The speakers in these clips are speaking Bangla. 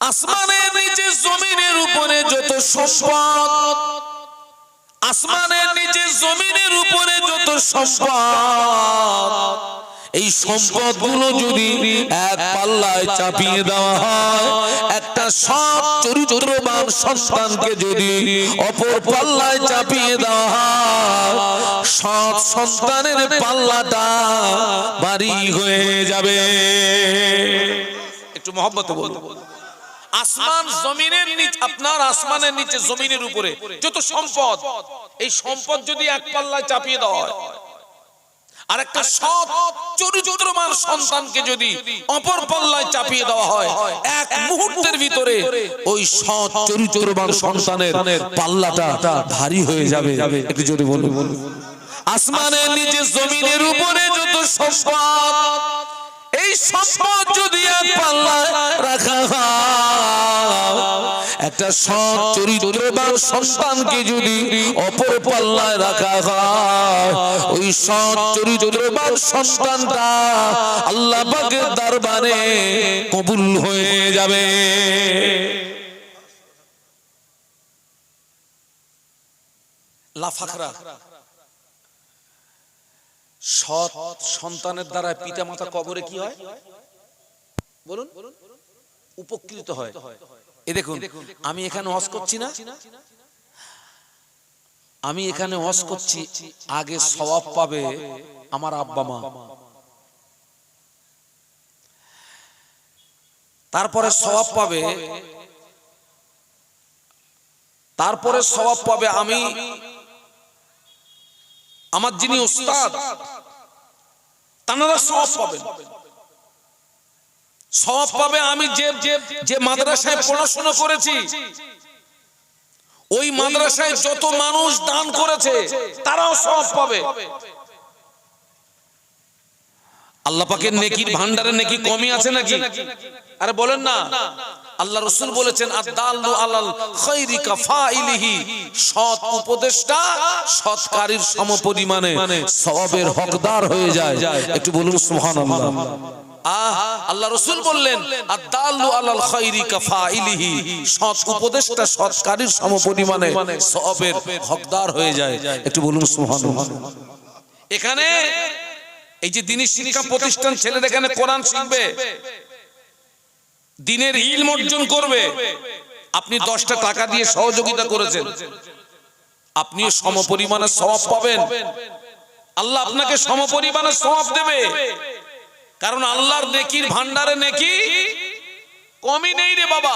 আসমানের নিচে জমিনের উপরে যত সম্পদ, আসমানের নিচে জমিনের উপরে যত সম্পদ, এই সম্পদগুলো যদি এক পাল্লায় চাপিয়ে দেওয়া হয়, একটা সৎ চরিত্রবান সন্তানকে যদি অপর পাল্লায় চাপিয়ে দেওয়া হয়, সৎ সন্তানের পাল্লাটা ভারী হয়ে যাবে। একটু মহব্বতে বলবো, আসমান জমিনের নিচে, আপনার আসমানের নিচে জমিনের উপরে যত সম্পদ, এই সম্পদ যদি এক পাল্লায় চাপিয়ে দেওয়া হয়, আর একটা সৎ চরিত্রবান সন্তানকে যদি অপর পাল্লায় চাপিয়ে দেওয়া হয়, এক মুহূর্তের ভিতরে ওই সৎ চরিত্রবান সন্তানের পাল্লাটা ভারী হয়ে যাবে। একটু জোরে বলুন, আসমানের নিচে জমিনের উপরে যত সম্পদ, এই সম্পদ যদি এক পাল্লায় রাখা হয়, একটা সৎ চরিত্রবান সন্তানকে যদি অপর পাল্লায় রাখা হয়, ওই সৎ চরিত্রবান সন্তানটা আল্লাহ পাকের দরবারে কবুল হয়ে যাবে। লাফাখরা সৎ সন্তানের দ্বারা পিতা মাতা কবরে কি হয় বলুন? উপকৃত হয়। এই দেখুন, আমি এখানে ওয়াজ করছি না, আমি এখানে ওয়াজ করছি, আগে সওয়াব পাবে আমার আব্বা মা, তারপরে সওয়াব পাবে, তারপরে সওয়াব পাবে আমি, আমার যিনি উস্তাদ তানারা সওয়াব পাবেন, সওয়াব পাবে আমি যে মাদ্রাসায় পড়াশোনা করেছি, ওই মাদ্রাসায় যত মানুষ দান করেছে তারাও সওয়াব পাবে। আল্লাহ পাকের নেকির ভান্ডারে নেকি কমই আছে নাকি? আরে বলেন না, আল্লাহ রাসূল বলেছেন আদ-দাল্লু আলাল খায়রি কাফাইলিহি, সৎ উপদেষ্টা সৎকারীর সমপরিমাণে সওয়াবের হকদার হয়ে যায়। একটু বলুন সুবহানাল্লাহ। আল্লাহ রাসূল বললেন আদ-দাল্লু আলাল খায়রি কাফাইলিহি, সৎ উপদেষ্টা সৎকারীর সমপরিমাণে সওয়াবের হকদার হয়ে যায়। একটু বলুন সুবহানাল্লাহ। এখানে এই যে দ্বীনি শিক্ষা প্রতিষ্ঠান, ছেলেরা এখানে কোরআন শিখবে, দ্বীনের ইলম অর্জন করবে, আপনি 10টা টাকা দিয়ে সহযোগিতা করেছেন, আপনিও সমপরিমাণে সওয়াব পাবেন, আল্লাহ আপনাকে সমপরিমাণে সওয়াব দেবে। কারণ আল্লাহর নেকির ভান্ডারে নেকি কমই নেই রে বাবা।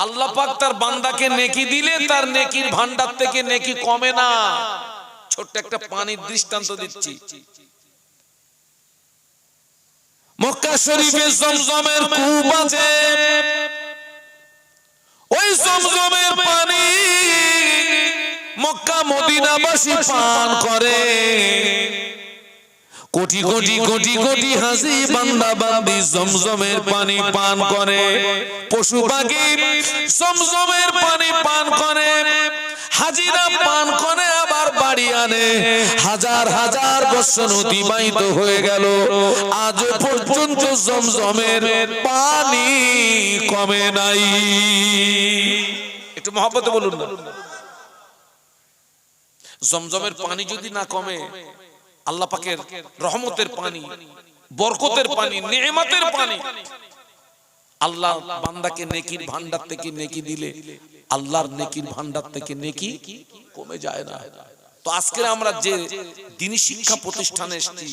আল্লাহ পাক তার বান্দাকে নেকি দিলে তার নেকির ভান্ডার থেকে নেকি কমে না। ছোট্ট একটা পানির দৃষ্টান্ত দিচ্ছি, মক্কা শরীফে জমজমের কূপ আছে, ওই জমজমের পানি মক্কা মদিনাবাসী পান করে, কোটি কোটি কোটি কোটি হাজি বান্দা বান্দি জমজমের পানি পান করে, পশু পাখি জমজমের পানি পান করে, হাজিরা পান করে আবার বাড়ি আনে। হাজার হাজার বছর অতিবাহিত হয়ে গেল, আজ পর্যন্ত জমজমের পানি কমে নাই। একটু মহব্বতে বলুন না, জমজমের পানি যদি না কমে, আল্লাহ পাকের রহমতের পানি, বরকতের পানি, নেয়ামতের পানি, আল্লাহ বান্দাকে নেকির ভান্ডার থেকে নেকি দিলে আল্লাহর নেকির ভান্ডার থেকে নেকি কমে যায় না। তো আজকে আমরা যে দ্বীনি শিক্ষা প্রতিষ্ঠানে এসেছি,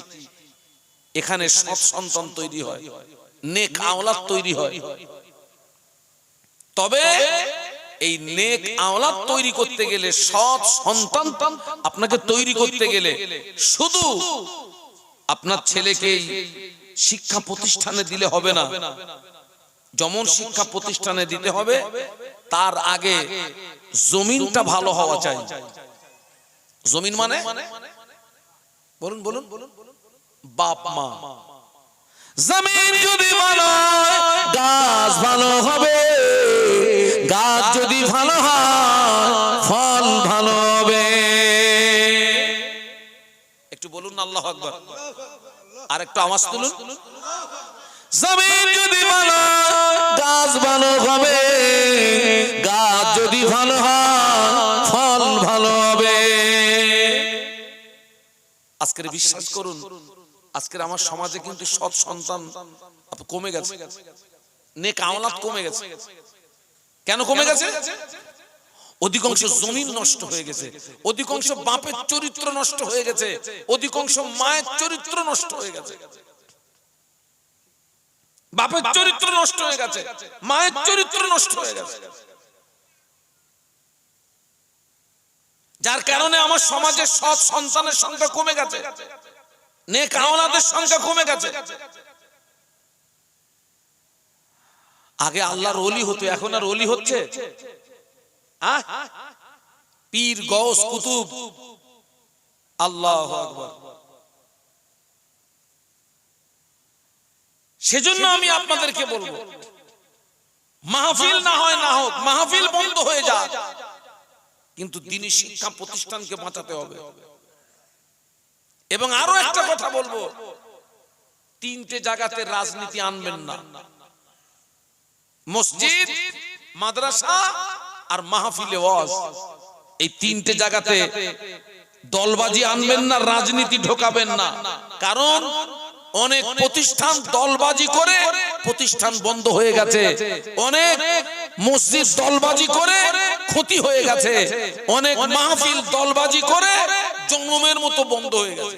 এখানে সৎ সন্তান তৈরি হয়, নেক আওলাদ তৈরি হয়। তবে এই নেক আওলাদ তৈরি করতে গেলে, সৎ সন্তান আপনাকে তৈরি করতে গেলে, শুধু আপনার ছেলেকে শিক্ষা প্রতিষ্ঠানে দিলে হবে না, যেমন শিক্ষা প্রতিষ্ঠানে দিতে হবে তার আগে জমিনটা ভালো হওয়া চাই। জমিন মানে বলুন বলুন, বাপ মা। জমিন যদি ভালো হয় গাছ ভালো হবে, গাছ যদি ভালো হয় ফল ভালো হবে। একটু বলুন আল্লাহু আকবার, আর একটু আওয়াজ তুলুন। জমিন যদি ভালো গাছ ভালো হবে, গাছ যদি ভালো হয় ফল ভালো হবে। আজকের বিশ্বাস করুন, আজকের আমার সমাজে কিন্তু সৎ সন্তান কমে গেছে, নেক আওলাদ কমে গেছে। কেন কমে গেছে? অধিকাংশ জমিন নষ্ট হয়ে গেছে, অধিকাংশ বাপের চরিত্র নষ্ট হয়ে গেছে, অধিকাংশ মায়ের চরিত্র নষ্ট হয়ে গেছে। বাপের চরিত্র নষ্ট হয়ে গেছে, মায়ের চরিত্র নষ্ট হয়ে গেছে। যার কারণে আমার সমাজে সৎ সন্তানের সংখ্যা কমে গেছে, নেক আওলাদের সংখ্যা কমে গেছে। আগে আল্লাহর ওলি হতো, এখন আর ওলি হচ্ছে? পীর গৌস কুতুব, আল্লাহু আকবার। সেজন্য আমি আপনাদেরকে বলবো, মাহফিল না হয় না হোক, মাহফিল বন্ধ হয়ে যায়, কিন্তু দ্বীনি শিক্ষা প্রতিষ্ঠানকে বাঁচাতে হবে। এবং আরো একটা কথা বলবো, তিনটে জায়গাতে রাজনীতি আনবেন না, মসজিদ, মাদ্রাসা আর মাহফিলে ওয়াজ। এই তিনটে জায়গাতে দলবাজি আনবেন না, রাজনীতি ঢোকাবেন না। কারণ অনেক প্রতিষ্ঠান দলবাজি করে প্রতিষ্ঠান বন্ধ হয়ে গেছে, অনেক মসজিদ দলবাজি করে ক্ষতি হয়ে গেছে, অনেক মাহফিল দলবাজি করে জন্মের মতো বন্ধ হয়ে গেছে।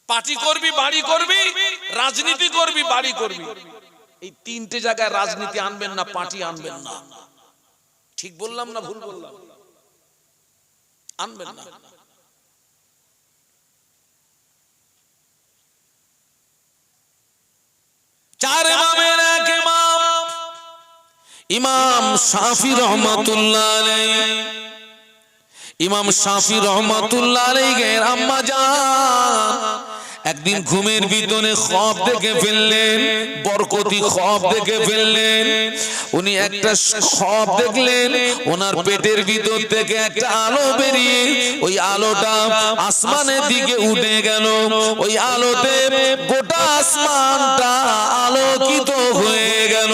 পার্টি করবি, বাড়ি করবি, রাজনীতি করবি, বাড়ি করবি, এই তিনটে জায়গায় রাজনীতি আনবেন না, পার্টি আনবেন না। ঠিক বললাম না ভুল বললাম? আনবেন না। চার ইমামের এক ইমাম ইমাম শাফি রহমাতুল্লাহ আলাইহি, ইমাম শাফি রহমাতুল্লাহ আলাইহির আম্মা জান একদিন ঘুমের ভিতরে খ্বাব দেখে ফেললেন, বরকতি খ্বাব দেখে ফেললেন। উনি একটা খ্বাব দেখলেন, ওনার পেটের ভিতর থেকে একটা আলো বেরিয়ে ওই আলোটা আসমানের দিকে উঠে গেল। ওই আলোতে গোটা আসমানটা আলোকিত হয়ে গেল।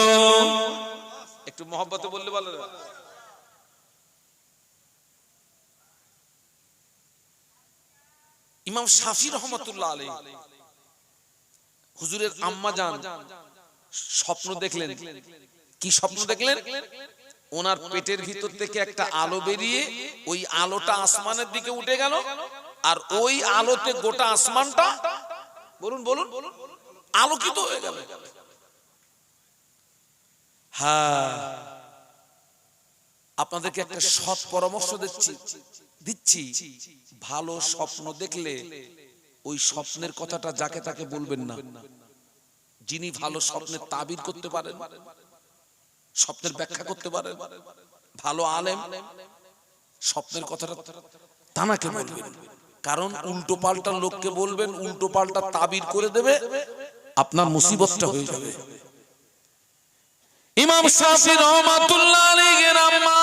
একটু মহব্বতে বললে ভালো। ইমাম শাফি রহমাতুল্লাহ আলাইহি হুজুরের আম্মা জান স্বপ্ন দেখলেন। কি স্বপ্ন দেখলেন? ওনার পেটের ভিতর থেকে একটা আলো বেরিয়ে ওই আলোটা আসমানের দিকে উঠে গেল, আর ওই আলোতে গোটা আসমানটা বলুন বলুন আলোকিত হয়ে গেল। হ্যাঁ, আপনাদেরকে একটা সৎ পরামর্শ দিচ্ছি, ভালো স্বপ্ন দেখলে ওই স্বপ্নের কথাটা যাকে তাকে বলবেন না। যিনি ভালো স্বপ্নের তাবির করতে পারেন, স্বপ্নের ব্যাখ্যা করতে পারেন, ভালো আলেম, স্বপ্নের কথাটা তানাকে বলবেন। কারণ উল্টো পাল্টা লোককে বলবেন, উল্টো পাল্টা তাবির করে দেবে, আপনার মুসিবতটা হয়ে যাবে। ইমাম শাফি রহমাতুল্লাহ আলাইহির আম্মা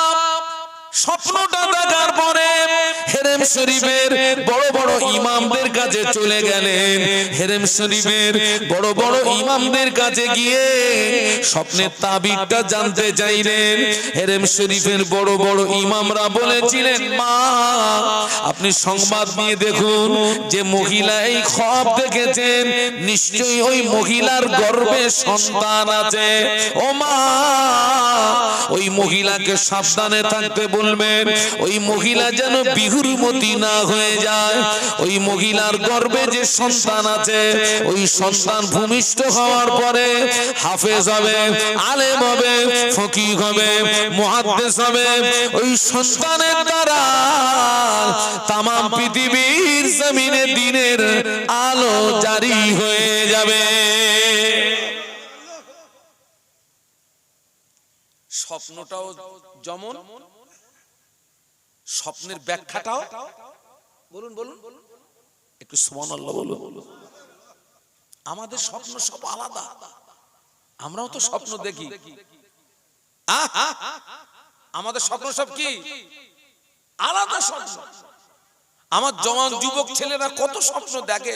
স্বপ্নটা দেখার পরে হেরেম শরীফের বড় বড় ইমামদের কাছে চলে গেলেন। হেরেম শরীফের বড় বড় ইমামদের কাছে গিয়ে স্বপ্নের তাবিরটা জানতে চাইলেন। হেরেম শরীফের বড় বড় ইমামরা বলেছিলেন, মা আপনি সংবাদ নিয়ে দেখুন, যে মহিলা এই খ্বাব দেখেছেন নিশ্চয়ই ওই মহিলার গর্ভে সন্তান আছে। ও মা, ওই মহিলাকে সাবধানে থাকতে বলবেন, ওই মহিলা যেন বিহুরমতি না হয়ে যায়। ওই মহিলার গর্ভে যে সন্তান আছে, ওই সন্তান ভূমিষ্ঠ হওয়ার পরে হাফেজ হবে, আলেম হবে, ফকিহ হবে, মুহাদ্দিস হবে। ওই সন্তানের দ্বারা তাম পৃথিবীর জমিনে দ্বীনের আলো জারি হয়ে যাবে। স্বপ্নটাও যেমন, স্বপ্নের ব্যাখ্যাটাও বলুন বলুন একটু সুবহানাল্লাহ বলুন। আমাদের স্বপ্ন সব আলাদা, আমরাও তো স্বপ্ন দেখি। আমাদের স্বপ্ন সব কি আলাদা স্বপ্ন। আমার জওয়ান যুবক ছেলেরা কত স্বপ্ন দেখে।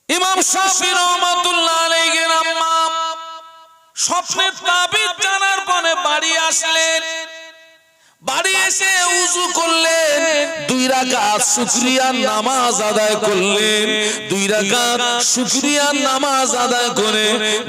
ইমাম শাফি রহমাতুল্লাহ আলাইহির আম্মা স্বপ্নে তাবিজ জানার পরে বাড়ি আসলেন। বাড়ি এসে উযু করলেন, 2 রাকাত শুকরিয়ার নামাজ আদায় করলেন। 2 রাকাত শুকরিয়ার নামাজ আদায় করে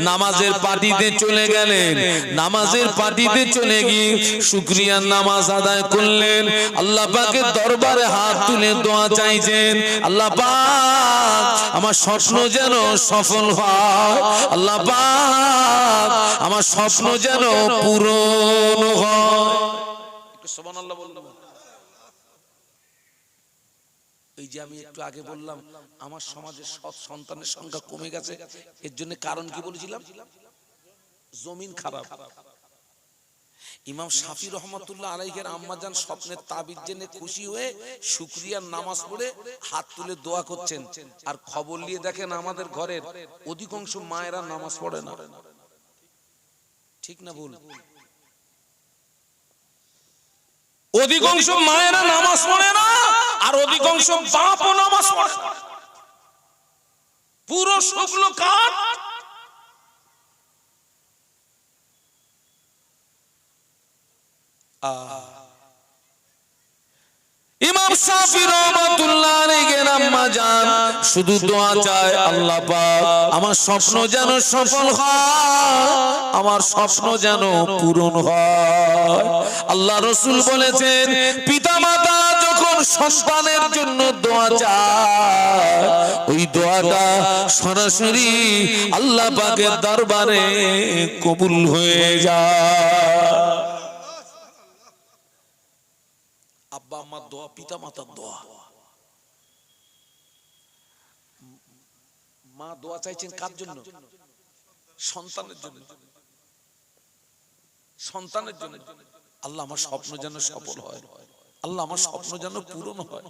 নামাজের পাটিতে চলে গেলেন। নামাজের পাটিতে চলে গিয়ে শুকরিয়ার নামাজ আদায় করলেন। আল্লাহ পাকের দরবারে হাত তুলে দোয়া চাইছেন, আল্লাহ পাক আমার স্বপ্ন যেন সফল হয়, আল্লাহ পাক আমার স্বপ্ন যেন পূরণ হয়। সুবহানাল্লাহ বললাম। এই যে আমি একটু আগে বললাম আমার সমাজে সৎ সন্তানের সংখ্যা কমে গেছে, এর জন্য কারণ কি বলেছিলাম? জমিন খারাপ। ইমাম শাফি রহমাতুল্লাহ আলাইহির আম্মাজান স্বপ্নের তাবিজ জেনে খুশি হয়ে শুকরিয়ার নামাজ পড়ে হাত তুলে দোয়া করছেন। আর খবর নিয়ে দেখেন আমাদের ঘরের অধিকাংশ মায়েরা নামাজ পড়ে না। ঠিক না ভুল? অধিকাংশ মায়েরা নামাজ পড়ে না, আর অধিকাংশ বাপও নামাজ পড়ে না। পুরো শুকলো কাঠ। ইমাম শাফি রাহমাতুল্লাহ আলাইহির আম্মা জান শুধু দোয়া চায়, আল্লাহ পাক আমার স্বপ্ন যেন সফল হয়, আমার স্বপ্ন যেন পূরণ হয়। আল্লাহ রাসূল বলেছেন, পিতামাতা যখন সন্তানের জন্য দোয়া চায়, ওই দোয়াটা সরাসরি আল্লাহ পাকের দরবারে কবুল হয়ে যায়। আব্বা আম্মার দোয়া, পিতা মাতার দোয়া। মা দোয়া চাইছেন কার জন্য? সন্তানের জন্য। সন্তানের জন্য, আল্লাহ আমার স্বপ্ন যেন সফল হয়, আল্লাহ আমার স্বপ্ন যেন পূরণ হয়।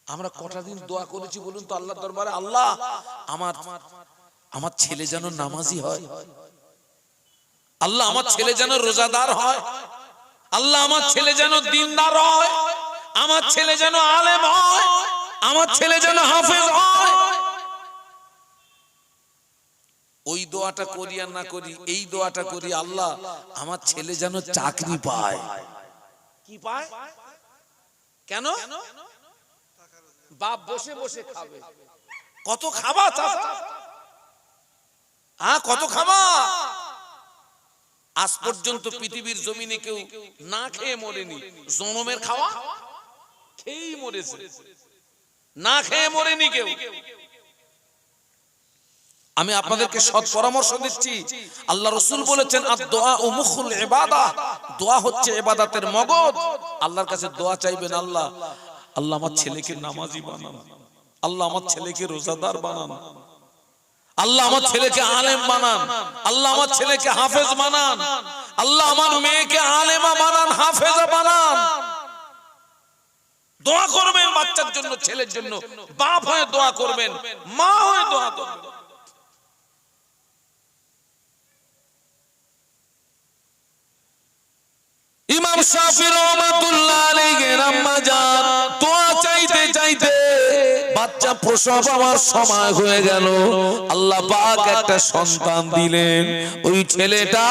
আমরা কটা দিন দোয়া করেছি বলুন তো আল্লাহর দরবারে, আল্লাহ আমার ছেলে যেন নামাজি হয়, আল্লাহ আমার ছেলে যেন রোজাদার হয়, আল্লাহ আমার ছেলে যেন দিনদার হয়, আমার ছেলে যেন আলেম হয়, আমার ছেলে যেন হাফেজ হয়। ওই দোয়াটা করি আর না করি, এই দোয়াটা করি, আল্লাহ আমার ছেলে যেন চাকরি পায়। কি পায়? কেন? বাপ বসে বসে খাবে। কত খাবা চাচা? হ্যাঁ, কত খাবা? আজ পর্যন্ত পৃথিবীর জমিনে কেউ না খেয়ে মরেনি। জনমের খাওয়া খেয়েই মরেছে, না খেয়ে মরেনি কেউ। আমি আপনাদেরকে সৎ পরামর্শ দিচ্ছি। আল্লাহ রাসূল বলেছেন, আদ-দুআ মুখুল ইবাদাহ, দোয়া হচ্ছে ইবাদতের মগজ। আল্লাহর কাছে দোয়া চাইবেন, আল্লাহ আল্লাহ আমার ছেলেকে নামাজি বানান, আল্লাহ আমার ছেলেকে রোজাদার বানান, আল্লাহ আমার ছেলেকে আলেম বানান, আল্লাহ আমার ছেলেকে হাফেজ বানান, আল্লাহ আমার মেয়েকে আলেমা বানান, হাফেজা বানান। দোয়া করবেন বাচ্চার জন্য, ছেলের জন্য। বাপ হয়ে দোয়া করবেন, মা হয়ে দোয়া করবেন। ইমাম শাফি রাহমাতুল্লাহ আলাইহির আম্মা জান দোয়া চাইতে চাইতে বাচ্চা প্রসব হওয়ার সময় হয়ে গেল। আল্লাহ পাক একটা সন্তান দিলেন। ওই ছেলেটা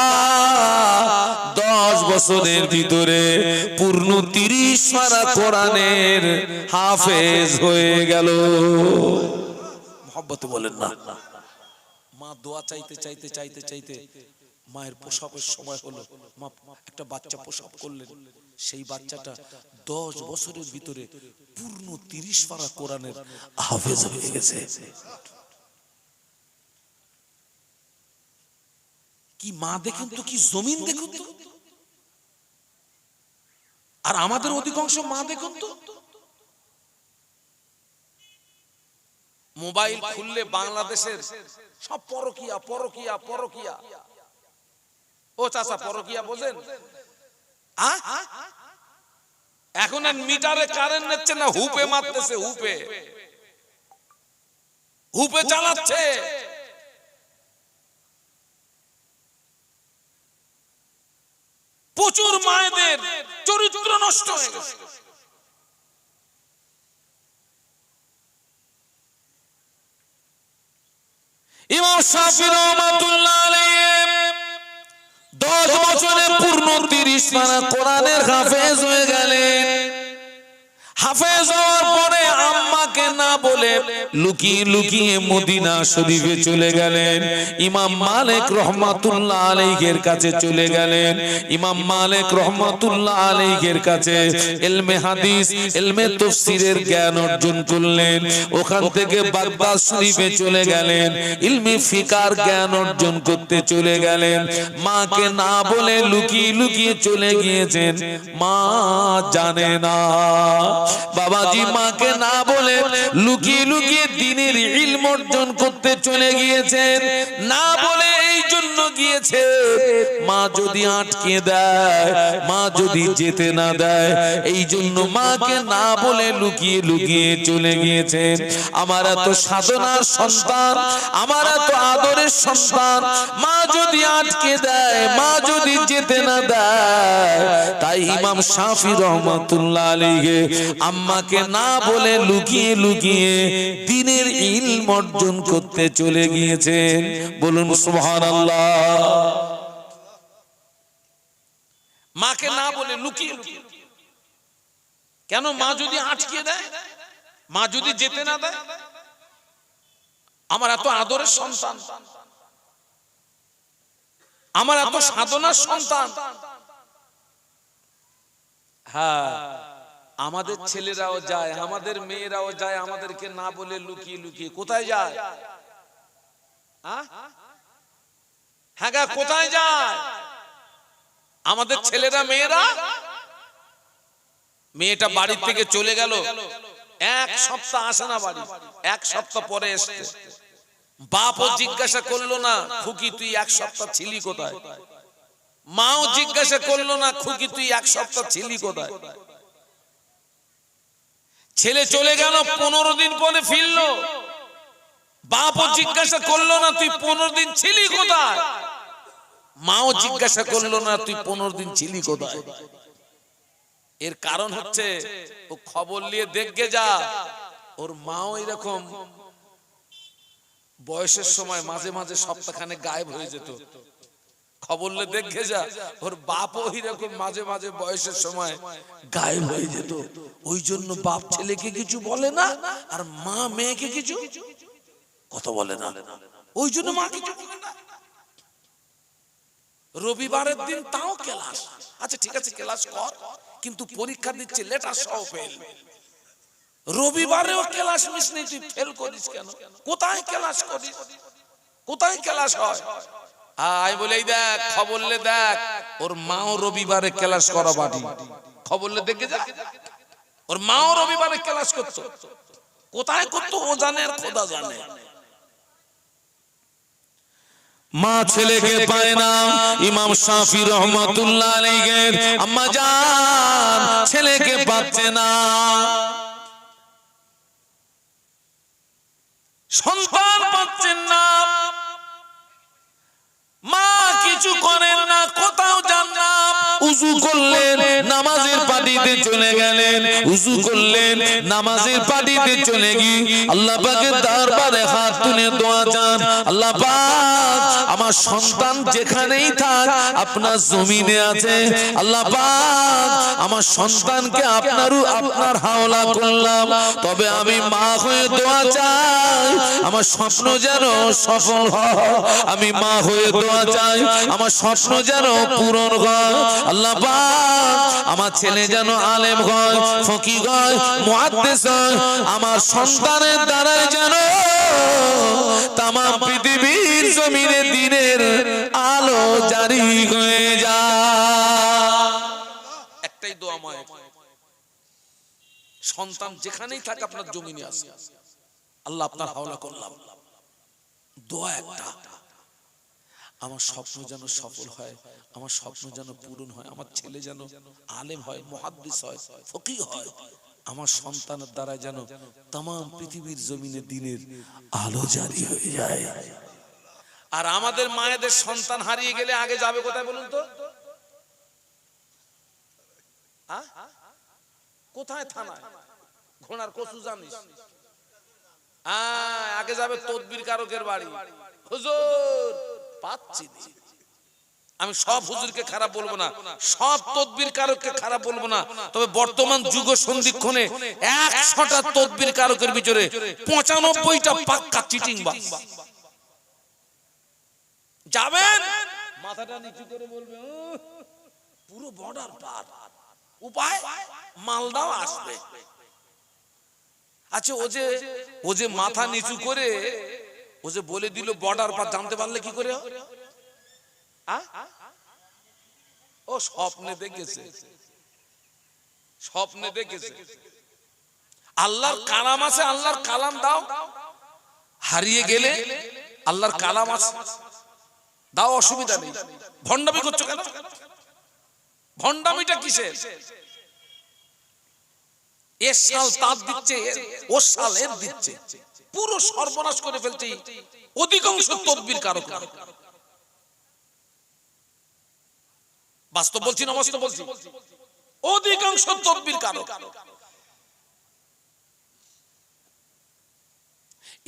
10 বছরের ভিতরে পূর্ণ 30 পারা কোরআনের হাফেজ হয়ে গেল। মহব্বতে বলেন না। মা দোয়া চাইতে চাইতে চাইতে চাইতে মায়ের প্রসবের সময় হলো, মা একটা বাচ্চা প্রসব করলেন। সেই বাচ্চাটা 10 বছরের ভিতরে পূর্ণ 30 পারা কোরআনের হাফেজ হয়ে গেছে। কি মা দেখুন তো, কি জমিন দেখুন তো। আর আমাদের অধিকাংশ মা দেখুন তো, মোবাইল খুললে বাংলাদেশের সব পরকিয়া পরকিয়া পরকিয়া। ও চাচা, পরকিয়া বোঝেন? এখন আর মিটারে কারেন্ট নিচ্ছে না, হুপে মারতেছে, হুপে হুপে চালাচ্ছে। প্রচুর মায়েদের চরিত্র নষ্ট হয়ে গেছে। ইমাম শাফি রহমাতুল্লাহ আলাইহি 10 বছরে পূর্ণ 30 পারা কোরআনের হাফেজ হয়ে গেলেন। হাফেজ হওয়ার পরে আম্মাকে না বলে লুকিয়ে লুকিয়ে মদিনা শরীফে চলে গেলেন। ইমাম মালিক রহমাতুল্লাহ আলাইহির কাছে চলে গেলেন। ইমাম মালিক রহমাতুল্লাহ আলাইহির কাছে ইলমে হাদিস, ইলমে তাফসীরের জ্ঞান অর্জন করলেন। ওখান থেকে বাগদাদ শরীফে চলে গেলেন, ইলমে ফিকার জ্ঞান অর্জন করতে চলে গেলেন। মাকে না বলে লুকিয়ে লুকিয়ে চলে গিয়েছেন, মা জানে না। বাবাজি মাকে না বলে লুকিয়ে লুকিয়ে দ্বীনের ইলম অর্জন করতে চলে গিয়েছেন, না বলে এই জন্য গিয়েছে মা যদি আটকে দেয়, মা যদি যেতে না দেয়, এই জন্য মাকে না বলে লুকিয়ে লুকিয়ে চলে গিয়েছেন। আমার এত সাধনার সন্তান, আমার এত আদরের সন্তান, মা যদি আটকে দেয়, মা যদি যেতে না দেয়, তাই ইমাম শাফি রহমাতুল্লাহ আলাইহি আম্মাকে না বলে লুকিয়ে লুকিয়ে দ্বীনের ইলম অর্জন করতে চলে গিয়েছেন। বলুন সুবহানাল্লাহ। মাকে না বলে লুকিয়ে লুকিয়ে, কেন? মা যদি আটকে দেয়, মা যদি যেতে না দেয়, আমার এত আদরের সন্তান, আমার এত সাধনার সন্তান। হ্যাঁ, আমাদের ছেলেরাও যায়, আমাদের মেয়েরাও যায়, আমাদেরকে না বলে লুকিয়ে লুকিয়ে কোথায় যায়? হ্যাঁ গা, কোথায় যায় আমাদের ছেলেরা মেয়েরা? মেয়েটা বাড়ি থেকে চলে গেল, 1 সপ্তাহ আসে না বাড়ি, 1 সপ্তাহ পরে এসছে। বাপও জিজ্ঞাসা করলো না, খুকি তুই 1 সপ্তাহ ছিলি কোথায়? মাও জিজ্ঞাসা করলো না, খুকি তুই 1 সপ্তাহ ছিলি কোথায়? ছেলে চলে গেল, 15 দিন পরে ফিরলো, বাপও জিজ্ঞাসা করলো না তুই 15 দিন ছিলি কোথায়? মাও জিজ্ঞাসা করলো না তুই 15 দিন ছিলি কোথায়? এর কারণ হচ্ছে ও খবর নিয়ে দেখবে যা, ওর মাও এরকম বয়সের সময় মাঝে মাঝে সপ্তাহখানেক গায়েব হয়ে যেত। খবর নিয়ে দেখবে যা, ওর বাপও এরকম মাঝে মাঝে বয়সের সময় গায়েব হয়ে যেত। ওই জন্য বাপ ছেলেকে কিছু বলে না, আর মা মেয়েকে কিছু কথা বলে না। ওই জন্য মা কিছু বলে না। রবিবারের দিন তাও ক্লাস, আচ্ছা ঠিক আছে ক্লাস কর, কিন্তু পরীক্ষা দিচ্ছে লেটার সহ ফেল। রবিবারেও ক্লাস মিস নেই, তুই ফেল করিস কেন? কোথায় ক্লাস করিস? কোথায় ক্লাস হয়? আই বলেই দেখ, খবর লে দেখ, ওর মাও রবিবারে ক্লাস করা বাড়ি। খবর লে দেখে যা, ওর মাও রবিবারে ক্লাস করতো। কোথায় করতো ও জানে আর খোদা জানে। মা ছেলেকে পায় না। ইমাম শাফি রহমাতুল্লাহ আলাইহি আম্মা জান ছেলেকে পাচ্ছে না, সন্তান পাচ্ছেন না। মা কিছু করেন না, কোথাও যান না। উযু করলেন, নামাজের পাটিতে চলে গেলেন। উযু করলেন, নামাজের পাটিতে চলে গিয়ে আল্লাহ পাকের দরবারে হাত তুলে দোয়া চান, আল্লাহ পাক আমার সন্তান যেখানেই থাক আপনার জমিনে আছে, আল্লাহ পাক আমার সন্তানকে আপনার হাওলা করলাম, তবে আমি মা হয়ে দোয়া চাই আমার স্বপ্ন যেন সফল হয়। আমি মা হয়ে দোয়া চাই আমার স্বপ্ন যেন পূরণ হয়। আল্লাহ পাক আমার ছেলে যেন আলেম হয়, ফকিহ হয়, মুহাদ্দিস হয়। আমার সন্তানের দ্বারা যেন তামাম পৃথিবীর জমিনে দ্বীনের আলো জারি হয়ে যায়। একটাই দোয়া মায়ের, সন্তান যেখানেই থাকে আপনার জমিনে আসে, আল্লাহ আপনার হাওলা করলাম। দোয়া একটা, আমার স্বপ্ন যেন সফল হয়, আমার স্বপ্ন যেন পূরণ হয়, আমার ছেলে যেন আলেম হয়, মুহাদ্দিস হয়, ফকিহ হয়, আমার সন্তানের দ্বারা যেন তামাম পৃথিবীর জমিনে দ্বীনের আলো জারি হয়ে যায়। আর আমাদের মায়েদের সন্তান হারিয়ে গেলে আগে যাবে কোথায় বলুন তো? কোথায়? থানায়। ঘোড়ার কচু জানিস? আগে যাবে তদবির কারকের বাড়ি, হুজুর পাচ্ছি না। আমি সব হুজুরকে খারাপ বলবো না, সব তদবির কারককে খারাপ বলবো না, তবে বর্তমান যুগ সন্ধিক্ষণে 100টা তদবির কারকের ভিতরে 95টা পাক্কা চিটিং বাস। যাবেন মাথাটা নিচু করে বলবে পুরো বর্ডার পার, উপায় মালদাও আসবে। আচ্ছা ও যে মাথা নিচু করে ও যে বলে দিল বর্ডার পার, জানতে পারলে কি করে? ও স্বপ্নে দেখেছে, স্বপ্নে দেখেছে। আল্লাহর কালাম আছে, আল্লাহর কালাম দাও, হারিয়ে গেলে আল্লাহর কালাম আছে দাও, অসুবিধা নেই। ভণ্ডামি করছো কেন? ভণ্ডামিটা কিসের? এর সাল তার দিচ্ছে, ও সাল এর দিচ্ছে, পুরো সর্বনাশ করে ফেলছে অধিকাংশ তদবির কারক। বাস্তব বলছি না বাস্তব বলছি? অধিকাংশ তদবির কারক।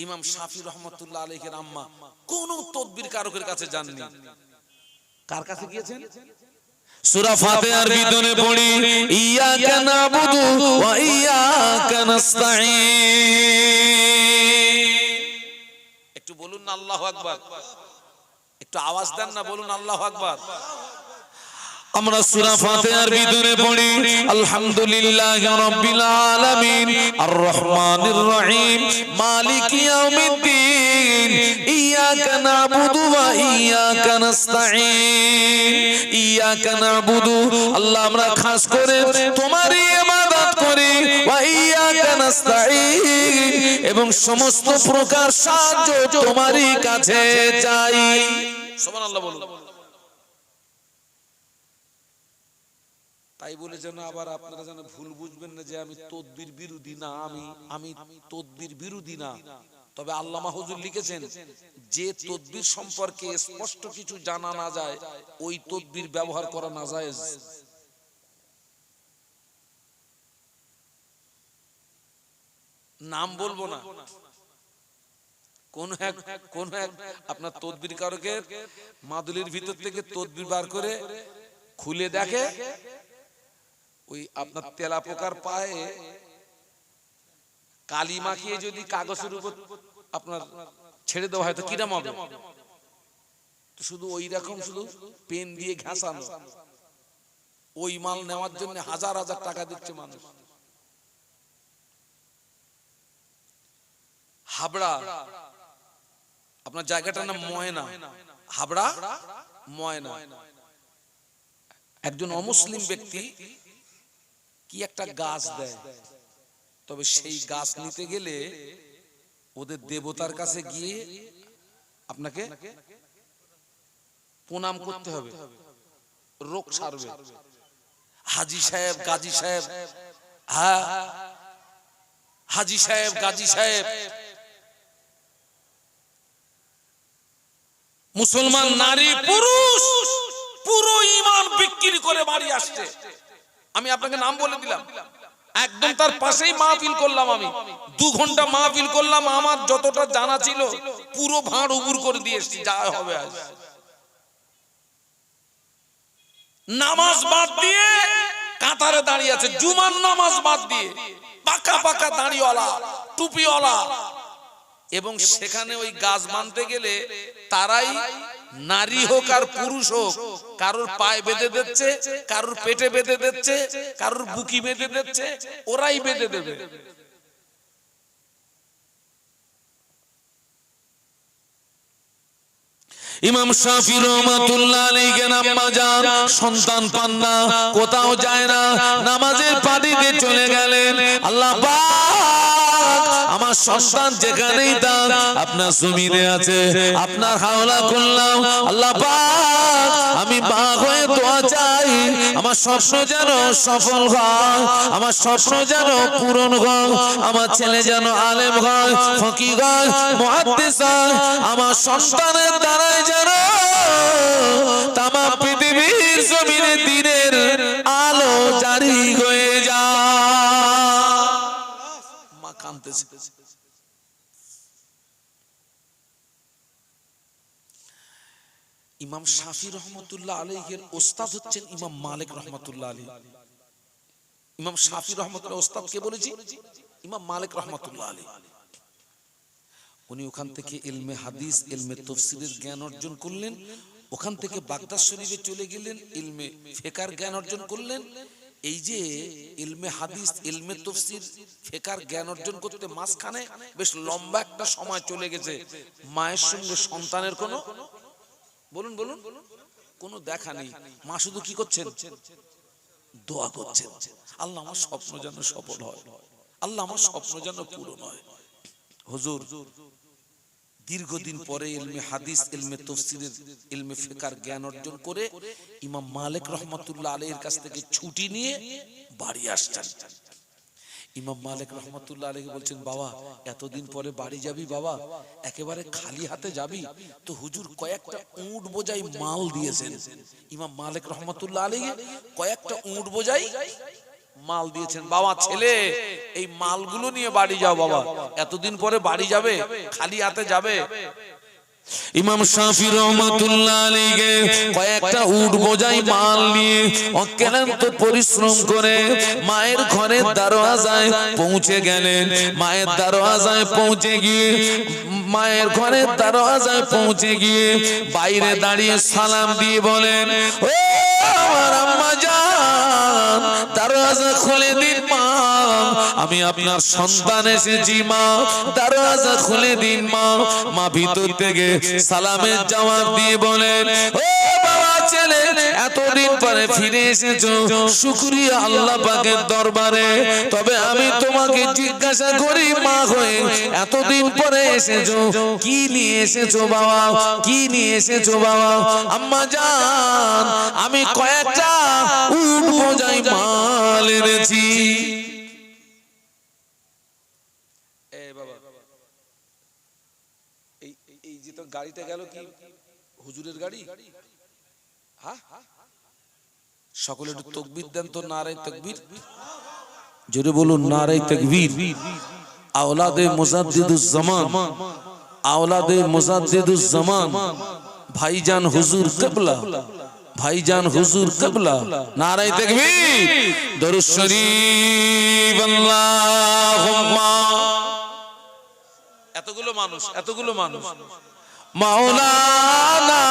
ইমাম শাফি রহমাতুল্লাহ আলাইহির আম্মা কোন তদবির কারকের কাছে যাননি। কার কাছে গিয়েছেন? সূরা ফাতিহার ভিতরে পড়ি ইয়াকা নাবুদু ওয়া ইয়াকা নাস্তাঈন। একটু বলুন না আল্লাহু আকবার, একটু আওয়াজ দেন না, বলুন আল্লাহু আকবার। আমরা সূরা ফাতিহার ভিতরে পড়ি আলহামদুলিল্লাহি রাব্বিল আলামিন আর রহমানির রহিম মালিকি ইয়াউমিদ্দিন ইয়াকা নাবুদু ওয়া ইয়াকা নাস্তাঈন। ইয়াকা নাবুদু, আল্লাহ আমরা খাস করে তোমারই ইবাদত করি, ওয়া ইয়াকা নাস্তাঈন, এবং সমস্ত প্রকার সাহায্য তোমারই কাছে চাই। সুবহানাল্লাহ বলুন। তাই বলে যেন আবার আপনারা যেন ভুল বুঝবেন না যে আমি তদবির বিরোধী না, আমি তদবির বিরোধী না। তবে আল্লামা হুজুর লিখেছেন যে তদবির সম্পর্কে স্পষ্ট কিছু জানা না যায় ওই তদবির ব্যবহার করা নাজায়েজ। নাম বলবো না, কোন এক আপনার তদবির কারকের মাদুলির ভিতর থেকে তদবির বার করে খুলে দেখে ওই আপনার তেলা পোকার পায়ে কালি মাখিয়ে যদি কাগজের উপর আপনার ছেড়ে দেওয়া হয় তো কিরম হবে? শুধু ওই রকম শুধু পেন দিয়ে ঘাসানো। ওই মাল নেওয়ার জন্য হাজার হাজার টাকা দিচ্ছে মানুষ। হাবড়া, আপনার জায়গাটার নাম ময়না, হাবড়া ময়না। একজন অমুসলিম ব্যক্তি কি একটা গাছ দেয়, তবে সেই গাছ নিতে গেলে ওদের দেবতার কাছে গিয়ে আপনাকে প্রণাম করতে হবে, রোগ সারবে। হাজি সাহেব, গাজী সাহেব, হ্যাঁ হাজি সাহেব, গাজী সাহেব, মুসলমান নারী পুরুষ পুরো ঈমান বিক্রি করে বাড়ি আসছে। আমি আপনাকে নাম বলে দিলাম, একদম তার পাশেই মাহফিল করলাম, আমি 2 ঘন্টা মাহফিল করলাম, আমার যতটা জানা ছিল পুরো ভাঁড় উবুর করে দিয়ে এসেছি, যা হবে আজ। নামাজ বাদ দিয়ে কাতারে দাঁড়িয়ে আছে, জুমার নামাজ বাদ দিয়ে, পাকা পাকা দাঁড়িওয়ালা, টুপিওয়ালা, এবং সেখানে ওই গাছ মানতে গেলে তারাই নারী হোক আর পুরুষ হোক কারোর পায়ে বেঁধে দিচ্ছে, কারোর পেটে বেঁধে দিচ্ছে, কারোর বুকি বেঁধে দিচ্ছে, ওরাই বেঁধে দেবে। ইমাম শাফি রহমাতুল্লাহ আলাইহি আম্মা জান সন্তান পান না, কোথাও যায় না, নামাজের পানিতে চলে গেলেন। আল্লাহ পাক আমার সন্তান যেখানেই থাক আপনার জমিনে আছে, আপনার হাওলা করলাম। আল্লাহ পাক আমি মা হয়ে দোয়া চাই, আমার স্বপ্ন যেন সফল হয়, আমার স্বপ্ন যেন পূরণ হয়, আমার ছেলে যেন আলেম হয়, ফকিহ হয়, মুহাদ্দিস হয়, আমার সন্তানের দ্বারাই যেন তামাম পৃথিবীর জমিনে দিনের আলো জারি হয়ে যায়। মা কাঁদতেছে। ইমাম শাফি রহমতুল্লাহ আলাইহির ওস্তাদ হচ্ছেন ইমাম মালিক রহমতুল্লাহ আলাইহি। ইমাম শাফি রহমতুল্লাহ ওস্তাদ কে বলেছি? ইমাম মালিক রহমতুল্লাহ আলাইহি। উনি ওখান থেকে ইলমে হাদিস, ইলমে তাফসীরের জ্ঞান অর্জন করলেন। ওখান থেকে বাগদাদ শরীফে চলে গেলেন, ইলমে ফিকহের জ্ঞান অর্জন করলেন। এই যে ইলমে হাদিস, ইলমে তাফসীর, ফিকহের জ্ঞান অর্জন করতে মাঝখানে বেশ লম্বা একটা সময় চলে গেছে। মায়ের সঙ্গে সন্তানের কোনো বলুন বলুন কোনো দেখা নেই। মা শুধু কি করছেন? দোয়া করছেন, আল্লাহ আমার স্বপ্ন যেন সফল হয়, আল্লাহ আমার স্বপ্ন যেন পূরণ হয়। হুজুর দীর্ঘদিন পরে ইলমে হাদিস, ইলমে তাফসীরের, ইলমে ফিকহের জ্ঞান অর্জন করে ইমাম মালিক রহমতুল্লাহ আলাইহির কাছ থেকে ছুটি নিয়ে বাড়ি আসছেন। ইমাম মালিক রহমতুল্লাহ আলাইহি বলছেন, বাবা এতদিন পরে বাড়ি যাবি বাবা, একেবারে খালি হাতে যাবি? তো হুজুর কয়েকটা উট বোঝাই মাল দিয়েছেন। ইমাম মালিক রহমতুল্লাহ আলাইহি কয়েকটা উট বোঝাই মাল দিয়েছেন। বাবা ছেলে এই মালগুলো নিয়ে বাড়ি যাও বাবা, এতদিন পরে বাড়ি যাবে, খালি হাতে যাবে। ইমাম শাফি রহমাতুল্লাহ আলাইহি কয়েকটা উট বোঝাই মাল নিয়ে অক্লান্ত পরিশ্রম করে মায়ের ঘরের দরওয়াজায় পৌঁছে গেলেন। মায়ের দরওয়াজায় পৌঁছে গিয়ে, মায়ের ঘরের দরওয়াজায় পৌঁছে গিয়ে বাইরে দাঁড়িয়ে সালাম দিয়ে বলেন, ও আমার আম্মা জান, দরওয়াজা খুলে দিন মা, আমি আপনার সন্তান এসেছি মা, দরওয়াজা খুলে দিন মা। মা ভিতর থেকে সালামের জবাব দিয়ে বলেন, ও বাবা ছেলে, এতদিন পরে ফিরে এসেছো, শুকরিয়া আল্লাহ পাকের দরবারে। তবে আমি তোমাকে জিজ্ঞাসা করি মা হয়ে, এতদিন পরে এসেছো, কি নিয়ে এসেছো বাবা, কি নিয়ে এসেছো বাবা? আম্মা জান, আমি কয়েকটা উট বোঝাই মাল এনেছি। এই যে তো গাড়িতে গেল কি হুজুরের গাড়ি? হ্যাঁ, সকলে একটু তাকবীর দেন তো, নারে তাকবীর, জোরে বলুন নারে তাকবীর। আওলাদে মুজাদ্দিদুজ জামান, আওলাদে মুজাদ্দিদুজ জামান ভাইজান হুজুর কিবলা, ভাইজান হুজুর কিবলা, নারে তাকবীর, দরুদ শরীফ, আল্লাহুম্মা। এতগুলো মানুষ, এতগুলো মানুষ, মাওলানা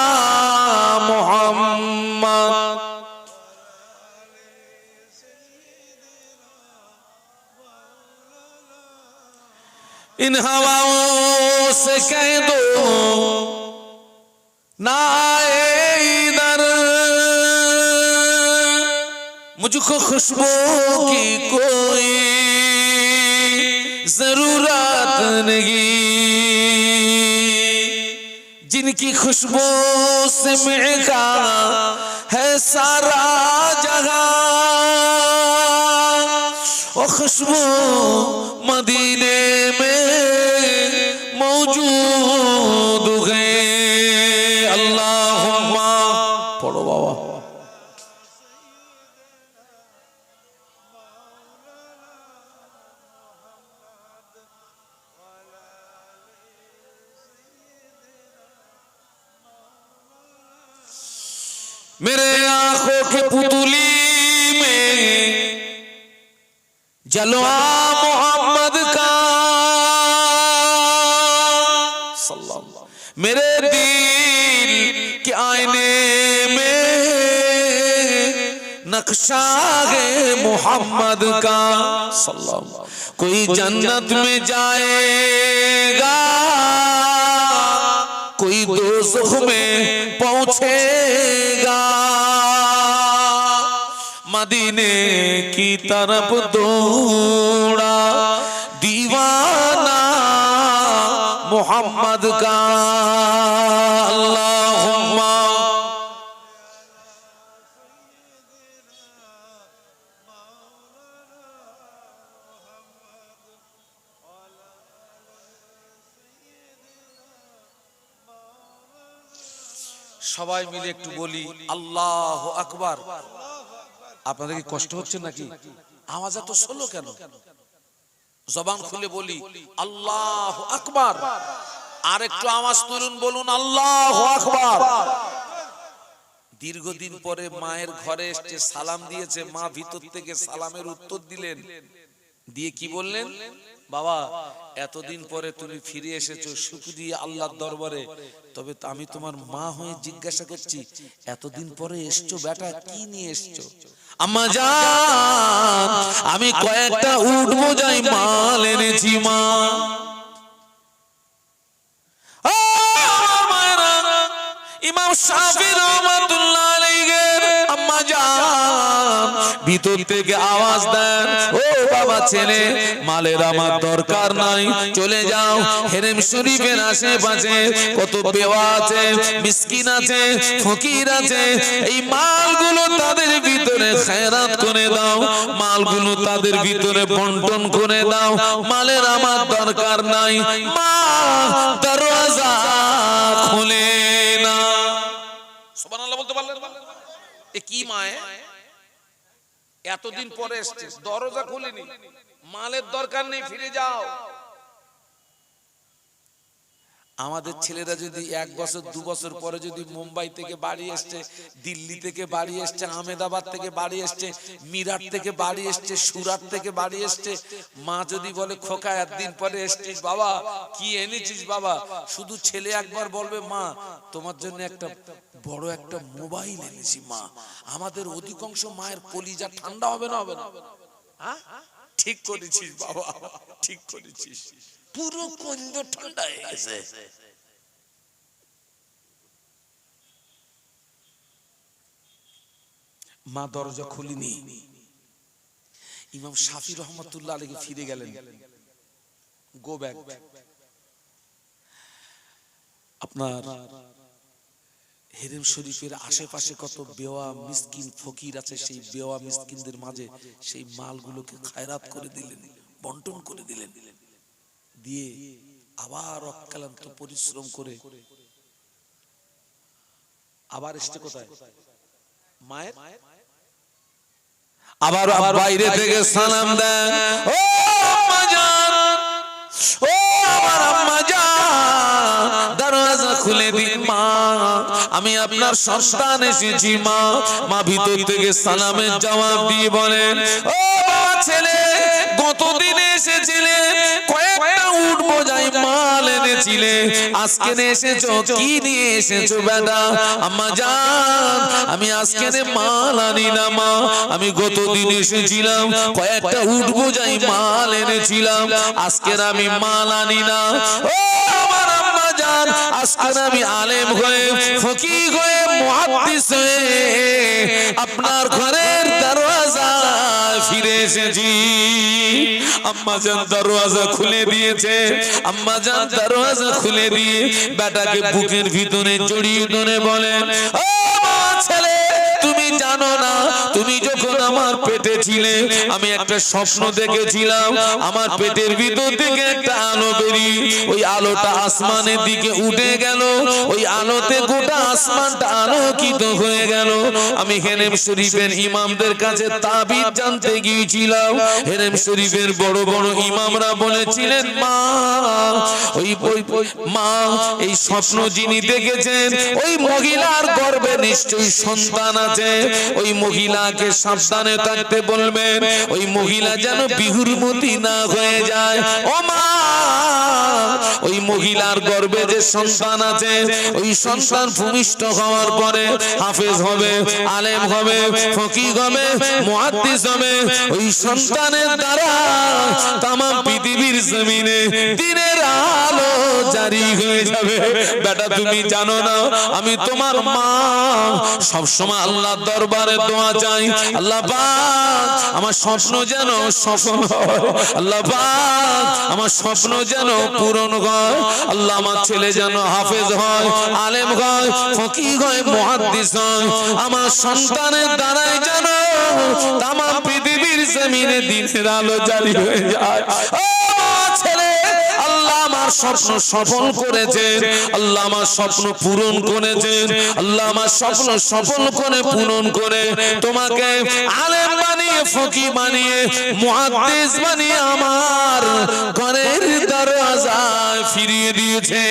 মুহাম্মদ इन हवाओं से कह दो ना आए इधर, मुझको खुशबू की कोई जरूरत नहीं, जिनकी खुशबू से महका है सारा जहां, और खुशबू मदीने में मौजूद है। अल्लाहुम्मा पढ़ो बाबा। मेरे आंखों के पुतली में जलवा मोहम्मद का, मेरे दिल के आईने में नक्शा है मोहम्मद का। कोई जन्नत में जाएगा, कोई दोज़ख में पहुंचेगा, मदीने की तरफ दौड़ा दीवाना मोहम्मद का। अल्लाहुम्मा সবাই মিলে একটু বলি আল্লাহু আকবার। আপনাদের কি কষ্ট হচ্ছে নাকি? আওয়াজ এত স্লো কেন? জবান খুলে বলি আল্লাহু আকবার। আর একটু আওয়াজ তুলুন, বলুন আল্লাহু আকবার। দীর্ঘদিন পরে মায়ের ঘরে এসে সালাম দিয়েছে, মা ভিতর থেকে সালামের উত্তর দিলেন, দিয়ে কি বললেন, বাবা এতদিন পরে তুমি ফিরে এসেছো, শুকরিয়া আল্লাহর দরবারে। তবে আমি তোমার মা হয়ে জিজ্ঞাসা করছি, এতদিন পরে এসছো বেটা, কি নিয়ে এসছো? আম্মা জান, আমি কয়েকটা উট বোঝাই মাল এনেছি মা। ইমাম শাফি রহমাতুল্লাহ আলাইহির আম্মা জান ভিতর থেকে আওয়াজ দেন, ও বাবা ছেলে, মালের আমার দরকার নাই, চলে যাও। হেরেম শরীফের আশেপাশে কত বেওয়া আছে, মিসকিন আছে, ফকির আছে, এই মালগুলো তাদের ভিতরে খেরাত করে দাও, মালগুলো তাদের ভিতরে বন্টন করে দাও, মালের আমার দরকার নাই। মা দরওয়াজা খুলে না। সুবহানাল্লাহ বলতে পারলেন? এ কি মায়ে এতদিন পরে এসছে, দরজা খুলেনি, মালের দরকার নেই, ফিরে যাও। আমাদের ছেলেরা যদি 1 বছর 2 বছর পরে যদি মুম্বাই থেকে বাড়ি এসছে, দিল্লি থেকে বাড়ি এসছে, আহমেদাবাদ থেকে বাড়ি এসছে, মিরাট থেকে বাড়ি এসছে, সুরাট থেকে বাড়ি এসছে, মা যদি বলে খোকা একদিন পরে এসছিস বাবা, কি এনেছিস বাবা, শুধু ছেলে একবার বলবে, মা তোমার জন্য একটা বড় একটা মোবাইল এনেছি মা। আমাদের অধিকাংশ মায়ের কলিজা ঠান্ডা হবে না? হবে না? হ্যাঁ, ঠিক করেছিস বাবা, ঠিক করেছিস, পুরো কলিজা ঠান্ডা হয়ে গেছে। মা দরজা খুলিনি। ইমাম শাফি রহমাতুল্লাহ আলাইহি ফিরে গেলেন, গো ব্যাক। আপনার হেরেম শরীফের আশেপাশে কত বেওয়া মিসকিন ফকির আছে, সেই বেওয়া মিসকিনদের মাঝে সেই মালগুলোকে খায়রাত করে দিলেন, বন্টন করে দিলেন, দিয়ে আবার অক্লান্ত পরিশ্রম করে আবার এসছে কোথায়? মায়ের। আবার বাইরে থেকে সালাম দেন, ও আম্মা জান, ও আমার আম্মা জান, দরওয়াজা খুলে দিন মা, আমি আপনার সন্তান এসেছি মা। মা ভিতর থেকে সালামের জবাব দিয়ে বলেন, ও বাবা ছেলে, গতদিন এসেছিলে, কয়েকটা উট বোঝাই মাল এনেছিলে, আজকে এসেছো, কি নিয়ে এসেছো বেটা? আম্মা জান, আমি আজকে মাল আনি না মা, আমি গতদিন এসেছিলাম, কয়েকটা উট বোঝাই মাল এনেছিলাম, আজকে আমি মাল আনি না। ও আমার আম্মা জান, আজকে আমি আলেম হয়ে, ফকিহ হয়ে, মুহাদ্দিস হয়ে আপনার ঘরের দরওয়াজা ফিরে এসেছি। আম্মা জান দরওয়াজা খুলে দিয়েছে, আম্মা জান দরওয়াজা খুলে দিয়ে বেটাকে বুকের ভিতরে জড়িয়ে ধরে বলেন, ও ছেলে, তুমি জানো না, তুমি যখন আমার পেটে ছিলে, আমি একটা স্বপ্ন দেখেছিলাম, আমার পেটের ভিতর থেকে একটা আলো বেরিয়ে ওই আলোটা আসমানের দিকে উঠে গেল, ওই আলোতে গোটা আসমানটা আলোকিত হয়ে গেল। আমি হেরেম শরীফের ইমামদের কাছে তাবিজ জানতে গিয়েছিলাম, হেরেম শরীফের বড় বড় ইমামরা বলেছিলেন, মা ওই মা এই স্বপ্ন যিনি দেখেছেন, ওই মহিলার গর্ভে নিশ্চয়ই সন্তান আছে, ওই মহিলাকে সাবধানে থাকতে বলবেন, ওই মহিলা যেন বিহুরমতি না হয়ে যায়। ও মা, ওই মহিলার গর্ভে যে সন্তান আছে, ওই সন্তান ভূমিষ্ঠ হওয়ার পরে হাফেজ হবে, আলেম হবে, ফকিহ হবে, মুহাদ্দিস হবে, ওই সন্তানের দ্বারা তামাম পৃথিবীর জমিনে দিনের আলো জারি হয়ে যাবে। বেটা তুমি জানো না, আমি তোমার মা সব সময় আল্লাহর দরবারে দোয়া চাই, আল্লাহ পাক আমার স্বপ্ন যেন সফল হয়, আল্লাহ পাক আমার স্বপ্ন যেন পূরণ হয়, আল্লাহ আমার ছেলে যেন হাফেজ হয়, আলেম হয়, ফকিহ হয়, মুহাদ্দিস হয়, আমার সন্তানের দ্বারাই যেন তামাম পৃথিবীর জমিনে দিনের আলো জারি হয়ে যায়। ও ছেলে, আল্লাহ আমার স্বপ্ন সফল করেছেন, আল্লাহ আমার স্বপ্ন পূরণ করেছেন, আল্লাহ আমার স্বপ্ন সফল করে পূরণ করে তোমাকে আলেম বানিয়ে, ফকিহ বানিয়ে, মুহাদ্দিস বানিয়ে আমার ঘরের দরওয়াজায় ফিরিয়ে দিয়েছে।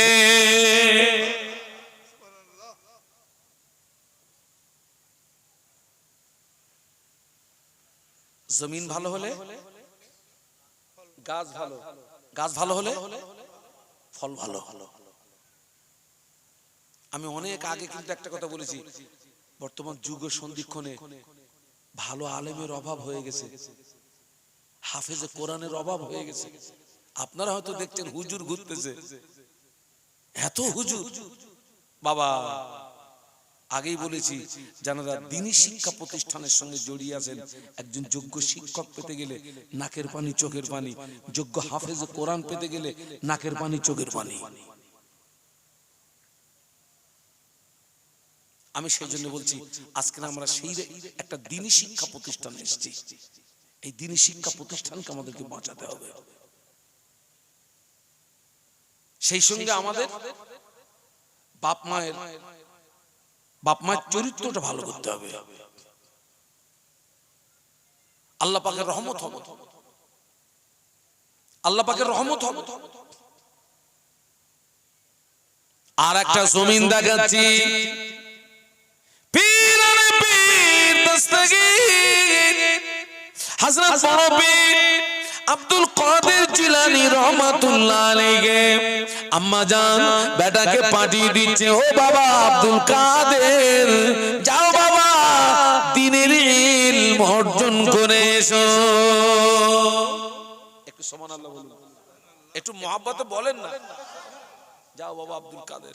জমিন ভালো হলে গাছ ভালো, গাছ ভালো হলে ফল ভালো। আমি অনেক আগে কিন্তু একটা কথা বলেছি, বর্তমান যুগ সন্ধিক্ষণে ভালো আলেমের অভাব হয়ে গেছে, হাফেজে কোরআনের অভাব হয়ে গেছে। আপনারা হয়তো দেখছেন হুজুর ঘুরতেছে, এত হুজুর বাবা। আগেই বলেছি, যারা দ্বীনি শিক্ষা প্রতিষ্ঠানের সঙ্গে জড়িয়ে আছেন, একজন যোগ্য শিক্ষক পেতে গেলে নাকের পানি চোখের পানি, যোগ্য হাফেজে কোরআন পেতে গেলে নাকের পানি চোখের পানি। আমি সেই জন্য বলছি, আজকে আমরা সেই একটা দ্বীনি শিক্ষা প্রতিষ্ঠানে এসেছি। এই দ্বীনি শিক্ষা প্রতিষ্ঠানকে আমাদেরকে বাঁচাতে হবে। সেই সঙ্গে আমাদের বাপ মায়ের চরিত্রটা ভালো করতে হবে। আল্লাহ পাকের রহমত হবে, আল্লাহ পাকের রহমত হবে। আর একটা জমিন দেখাচ্ছি, পীর আরে পীর দস্তগীর হযরত বড় পীর আব্দুল কাদের জিলানী রহমাতুল্লাহ আলাইহি আম্মা জান বেটাকে পাঠিয়ে দিচ্ছে, ও বাবা আব্দুল কাদের, যাও বাবা দ্বীনের ইলম অর্জন করে এসো। একটু সুবহানাল্লাহ বলুন, একটু মহব্বতে বলেন না, যাও বাবা আব্দুল কাদের।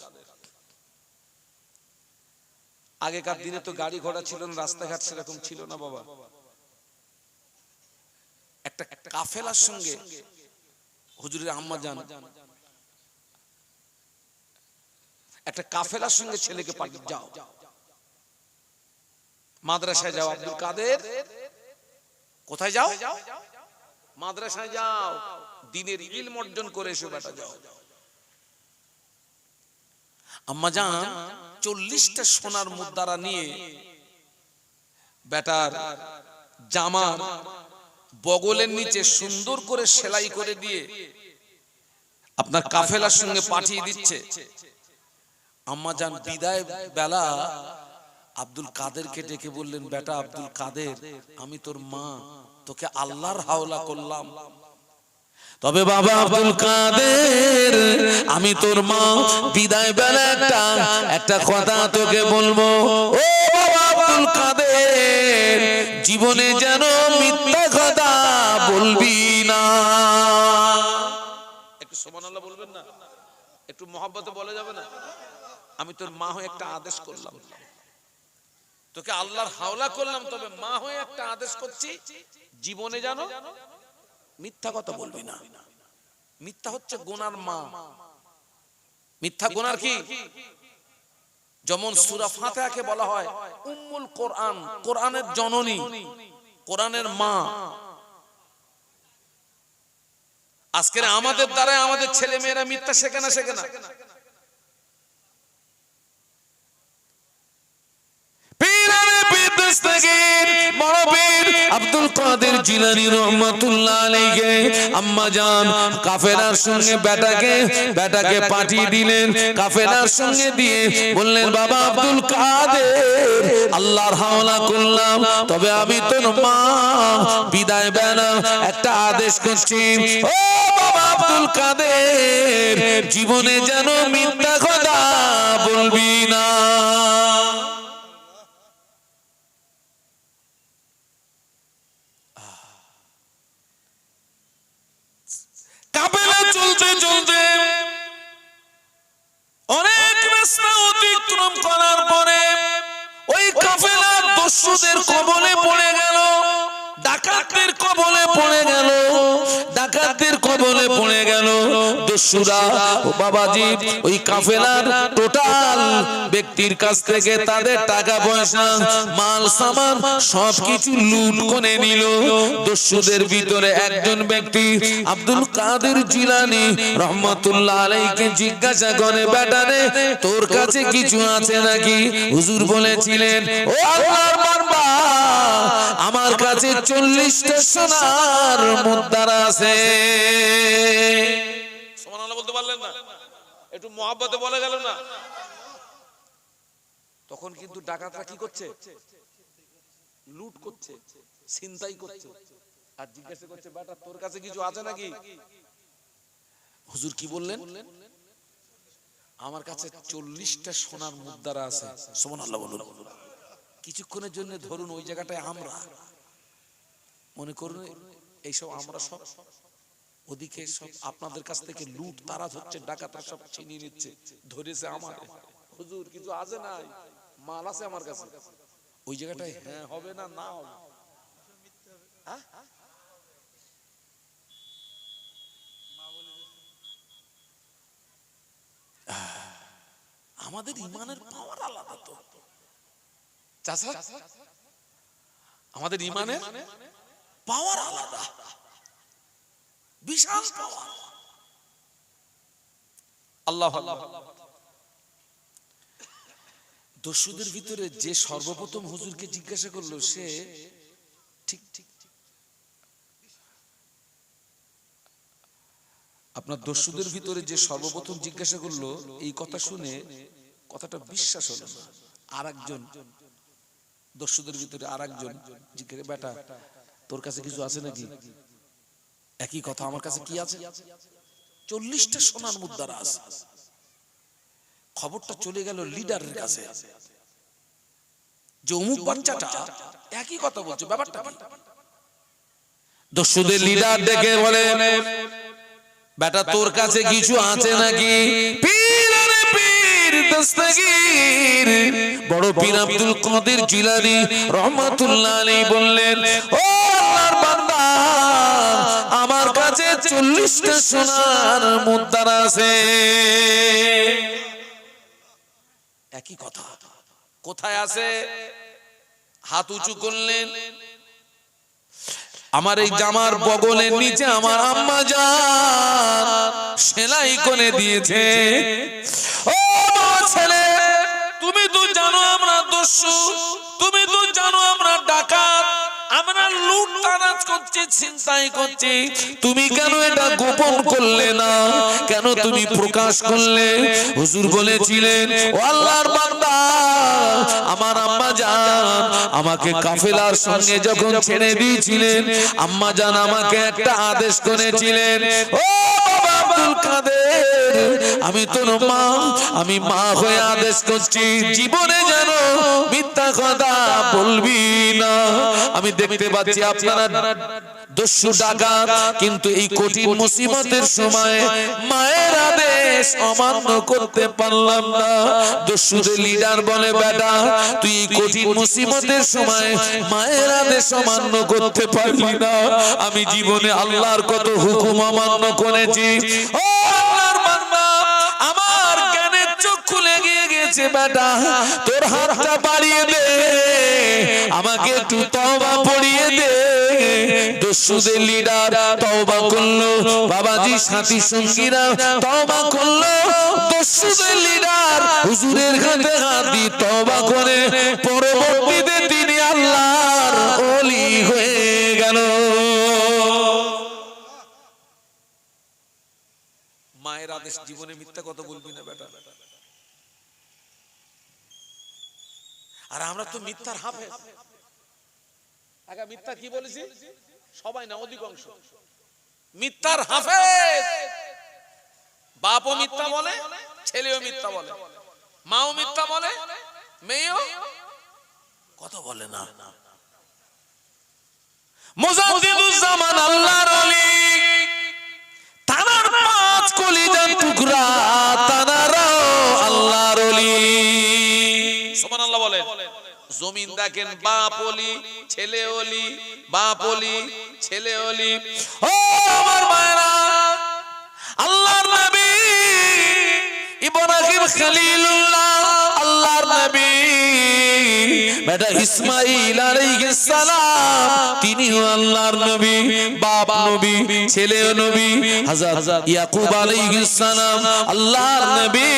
আগেকার দিনে তো গাড়ি ঘোড়া ছিল না, রাস্তাঘাট সেরকম ছিল না বাবা। একটা কাফেলার সঙ্গে হুজুরের আম্মা জান একটা কাফেলার সঙ্গে ছেলেকে পাঠিয়ে, যাও মাদ্রাসায় যাও আব্দুল কাদের। কোথায় যাও? মাদ্রাসায় যাও, দ্বীনের ইলম অর্জন করে এসো বেটা, যাও। আম্মা জান 40টা সোনার মুদ্রা নিয়ে বেটার জামার বগলের নিচে সুন্দর করে সেলাই করে দিয়ে আপনার কাফেলার সঙ্গে পাঠিয়ে দিচ্ছে। আম্মা জান বিদায় বেলা আব্দুল কাদেরকে ডেকে বললেন, বেটা আব্দুল কাদের, আমি তোর মা, তোকে আল্লাহর হাওলা করলাম। তবে বাবা আব্দুল কাদের, আমি তোর মা, বিদায় বেলা একটা কথা তোকে বলবো, ও বাবা আব্দুল কাদের, জীবনে যেন মিথ্যা কথা বলবি না। একটু সুবহানাল্লাহ বলবেন না? একটু মহব্বতে বলা যাবে না? আমি তোর মা হয়ে একটা আদেশ করলাম, তোকে আল্লাহর হাওলা করলাম, তবে মা হয়ে একটা আদেশ করছি, জীবনে জানো মিথ্যা কথা বলবি না। মিথ্যা হচ্ছে গুনার মা। মিথ্যা গুনার কি? যেমন সূরা ফাতিহাকে বলা হয় উম্মুল কোরআন, কোরআনের জননী, কোরআনের মা। আজকের আমাদের দ্বারা আমাদের ছেলে মেয়েরা মিথ্যা শেখে না, শেখে না। আব্দুল কাদের জিলানী রহমাতুল্লাহ আলাইহি আম্মা জান কাফেলার সঙ্গে বেটাকে পাঠিয়ে দিলেন। কাফেলার সঙ্গে দিয়ে বললেন, বাবা আব্দুল কাদের, আল্লাহর হাওলা করলাম, তবে আমি তোর মা, বিদায় বেলা একটা আদেশ করছি, ও বাবা আব্দুল কাদের, জীবনে যেন মিথ্যা কথা বলবি না। কাফেলা চলতে চলতে অনেক রাস্তা অতিক্রম করার পরে ওই কাফেলা দস্যুদের কবলে পড়ে গেল, ডাকাতদের কবলে পড়ে গেল, ডাকাতদের কবলে পড়ে গেল। দস্যুরা ও বাবাজি ওই কাফেলার টোটাল ব্যক্তির কাছ থেকে তাদের টাকা পয়সা, মাল সামান সবকিছু লুট করে নিল। দস্যুদের ভিতরে একজন ব্যক্তি আব্দুল কাদের জিলানী রহমাতুল্লাহ আলাইহিকে জিজ্ঞাসা করে, বেটারে তোর কাছে কিছু আছে নাকি? হুজুর বলেছিলেন, ও আল্লাহর বান্দা, আমার কাছে 40টা সোনার মুদ্রা আছে। সুবহানাল্লাহ বলতে পারলেন না? একটু মহব্বতে বলা গেল না? তখন কিন্তু ডাকাতরা কি করছে? লুট করছে, ছিনতাই করছে, আর জিজ্ঞাসা করছে বেটা তোর কাছে কিছু আছে নাকি? হুজুর কি বললেন? আমার কাছে 40টা সোনার মুদ্রা আছে। সুবহানাল্লাহ বলুন। কিছুক্ষণের জন্য ধরুন ওই জায়গাটায় আমরা মনে করুন এইসব আমরা সব ওদিকে সব আপনাদের কাছ থেকে লুট তারা হচ্ছে, ডাকাতরা সব ছিনিয়ে নিচ্ছে, ধরেছে আমার। হুজুর কিছু আছে নাই, মাল আছে আমার কাছে। ওই জায়গাটায় হ্যাঁ হবে না, না হবে? আমাদের ইমানের পাওয়ার আলাদা তো চাচা, আমাদের ইমানের পাওয়ার আলাদা, বিশাল পাওয়ার। আল্লাহ আল্লাহ। দস্যুদের ভিতরে যে সর্বপ্রথম হুজুরকে জিজ্ঞাসা করলো সে ঠিক ঠিক আপনার দস্যুদের ভিতরে যে সর্বপ্রথম জিজ্ঞাসা করলো, এই কথা শুনে কথাটা বিশ্বাস হলো না। আর একজন দস্যুদের ভিতরে আর একজন জিজ্ঞাসা, বেটা তোর কাছে কিছু আছে নাকি? একই কথা, আমার কাছে কি আছে? 40টা সোনার মুদ্রা আছে। খবরটা চলে গেল লিডারের কাছে যে অমুক বাচ্চাটা একই কথা বলছে, ব্যাপারটা কি? দস্যুদের লিডার ডেকে বলে, বেটা তোর কাছে কিছু আছে নাকি? পীর আরে পীর দস্তগীর বড় পীর আব্দুল কাদের জিলানী রহমাতুল্লাহ আলাইহি বললেন, ও আল্লাহর বান্দা, আমার কাছে 40টা সোনার মুদ্রা আছে। একই কথা, কোথায় আছে? হাত উঁচু করলেন। আমার এই জামার বগলের নিচে আমার আম্মা জান সেলাই করে দিয়েছে। ও ছেলে, তুমি তো জানো আমরা দস্যু, তুমি তো জানো আমরা ডাকাত, আমরা লুটতারাজ করছি, ছিনতাই করছি, তুমি কেন এটা গোপন করলে না? কেন তুমি প্রকাশ করলে? হুজুর বলেছিলেন, ও আল্লাহর বান্দা, আমার আম্মা জান আমাকে কাফেলার সঙ্গে যখন ছেড়ে দিয়েছিলেন, আম্মা জান আমাকে একটা আদেশ করেছিলেন, ও বাবা আব্দুল কাদের, আমি তোর মা, আমি মা হয়ে আদেশ করছি, জীবনে যেন মিথ্যা কথা বলবি না। আমি দেখতে পাচ্ছি আপনারা দস্যু ডাকাত, কিন্তু এই কঠিন মুসিবতের সময় মায়ের আদেশ অমান্য করতে পারলাম না। দস্যুদের লিডার বলে, বেটা তুই এই কঠিন মুসিবতের সময় মায়ের আদেশ অমান্য করতে পারলি না, আমি জীবনে আল্লাহর কত হুকুম অমান্য করেছি। ও আল্লাহর বান্দা, আমার জ্ঞানের চোখ খুলে গিয়েছে, বেটা তোর হাতটা বাড়িয়ে দে, আমাকে একটু তওবা পড়িয়ে দে। দস্যুদের লিডার তওবা করলো, বাবাজি সাথী সঙ্গীরা তওবা করলো। দস্যুদের লিডার হুজুরের হাতে হাত দিয়ে তওবা করে পরবর্তীতে তিনি আল্লাহর ওলি হয়ে গেল। মায়ের আদেশ, জীবনে মিথ্যা কথা বলবি না বেটা। আর আমরা তো মিথ্যার হাফেজ। আগে মিথ্যা কি বলেছি? সবাই না, অধিকাংশ মিথ্যার হাফেজ। বাপও মিথ্যা বলে, ছেলেও মিথ্যা বলে, মাও মিথ্যা বলে, মেয়েও কথা বলে না। মুজাদ্দিদুজ্জামান আল্লাহর ওলি, তানার 5 কলিজার টুকরা, তানারাও আল্লাহর ওলি। সুবহানাল্লাহ বলেন। জমিন দেখেন, বাপ ওলি, ছেলে ওলি, বাপ ওলি, ছেলে ওলি। ও আমার মায়েরা, আল্লাহর নবী ইব্রাহিম খলিলুল্লাহ, আল্লাহর নবী বেটা ইসমাঈল আলাইহিস সালাম, তিনিও আল্লাহর নবী, বাপ নবী, ছেলেও নবী। হযরত ইয়াকুব আলাইহিস সালাম আল্লাহর নবী,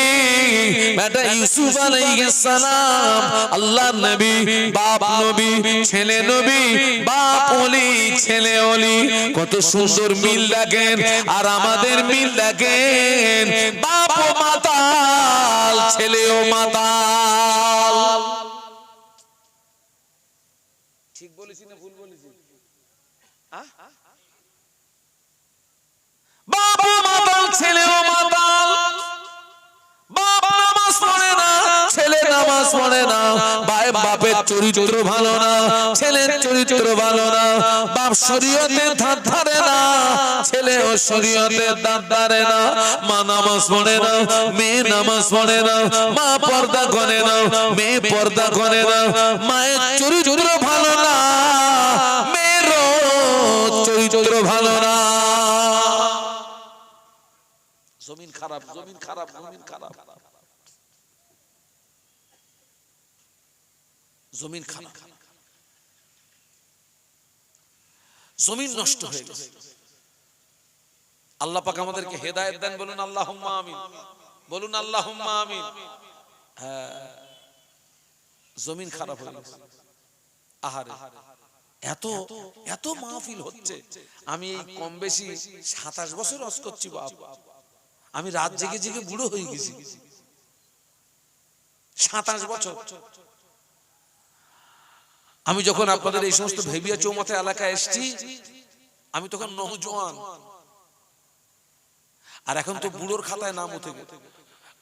বেটা ইউসুফ আলাইহিস সালাম আল্লাহর নবী, বাপ নবী, ছেলে নবী, বাপ ওলি, ছেলে ওলি। কত সুন্দর মিল দেখেন। আর আমাদের মিল দেখেন, বাপও মাতাল, ছেলেও মাতাল। ঠিক বাবা মাতাল, ছেলেও মাতাল। বাপ নামাজ পড়ে না, ছেলে নামাজ পড়ে না। বাপের চরিত্র ভালো না, ছেলের চরিত্র ভালো না। বাপ শরীয়তে ধার ধারে না, ছেলেও শরীয়তে ধার ধারে না। মা নামাজ পড়ে না, মেয়ে নামাজ পড়ে না। মা পর্দা করে না, মেয়ে পর্দা করে না। মায়ের চরিত্র ভালো না, মেয়েরও চরিত্র ভালো না। জমিন খারাপ, জমিন খারাপ, জমিন খারাপ, জমিন খারাপ, জমিন নষ্ট হয়ে গেছে। আল্লাহ পাক আমাদেরকে হেদায়েত দেন, বলুন আল্লাহুম্মা আমিন, বলুন আল্লাহুম্মা আমিন। হ্যাঁ, জমিন খারাপ হয়ে গেছে। আহারে, এত এত মাহফিল হচ্ছে। আমি এই কম বেশি 27 বছর ওয়াজ করছি বাপ। আমি রাত জেগে জেগে বুড়ো হয়ে গেছি। 27 বছর। আমি যখন আপনাদের এই সমস্ত ভেবিয়া চৌমাথা এলাকায় এসেছি, আমি তখন নওজোয়ান। আর এখন তো বুড়োর খাতায় নাম উঠে গেছে।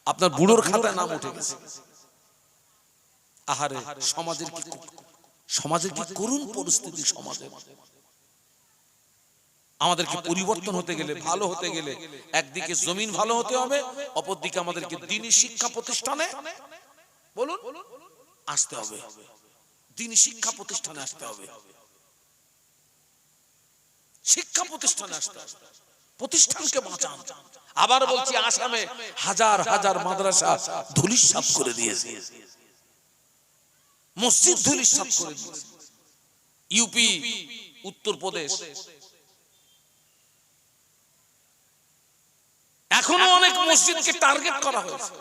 আপনার বুড়োর খাতায় নাম উঠে গেছে। আহারে, সমাজের কি করুণ পরিস্থিতি। সমাজের আমাদেরকে পরিবর্তন হতে গেলে, ভালো হতে গেলে একদিকে জমিন ভালো হতে হবে, অপরদিকে আমাদেরকে দ্বীনি শিক্ষা প্রতিষ্ঠানে বলুন আসতে হবে। দ্বীনি শিক্ষা প্রতিষ্ঠানে আসতে হবে, শিক্ষা প্রতিষ্ঠানে আসতে হবে। প্রতিষ্ঠানকে বাঁচান। আবার বলছি, আসামে হাজার হাজার মাদ্রাসা ধূলিসাৎ করে দিয়েছে, মসজিদ ধূলিসাৎ করে দিয়েছে। ইউপি, উত্তরপ্রদেশ, এখনো অনেক মসজিদকে টার্গেট করা হয়েছে,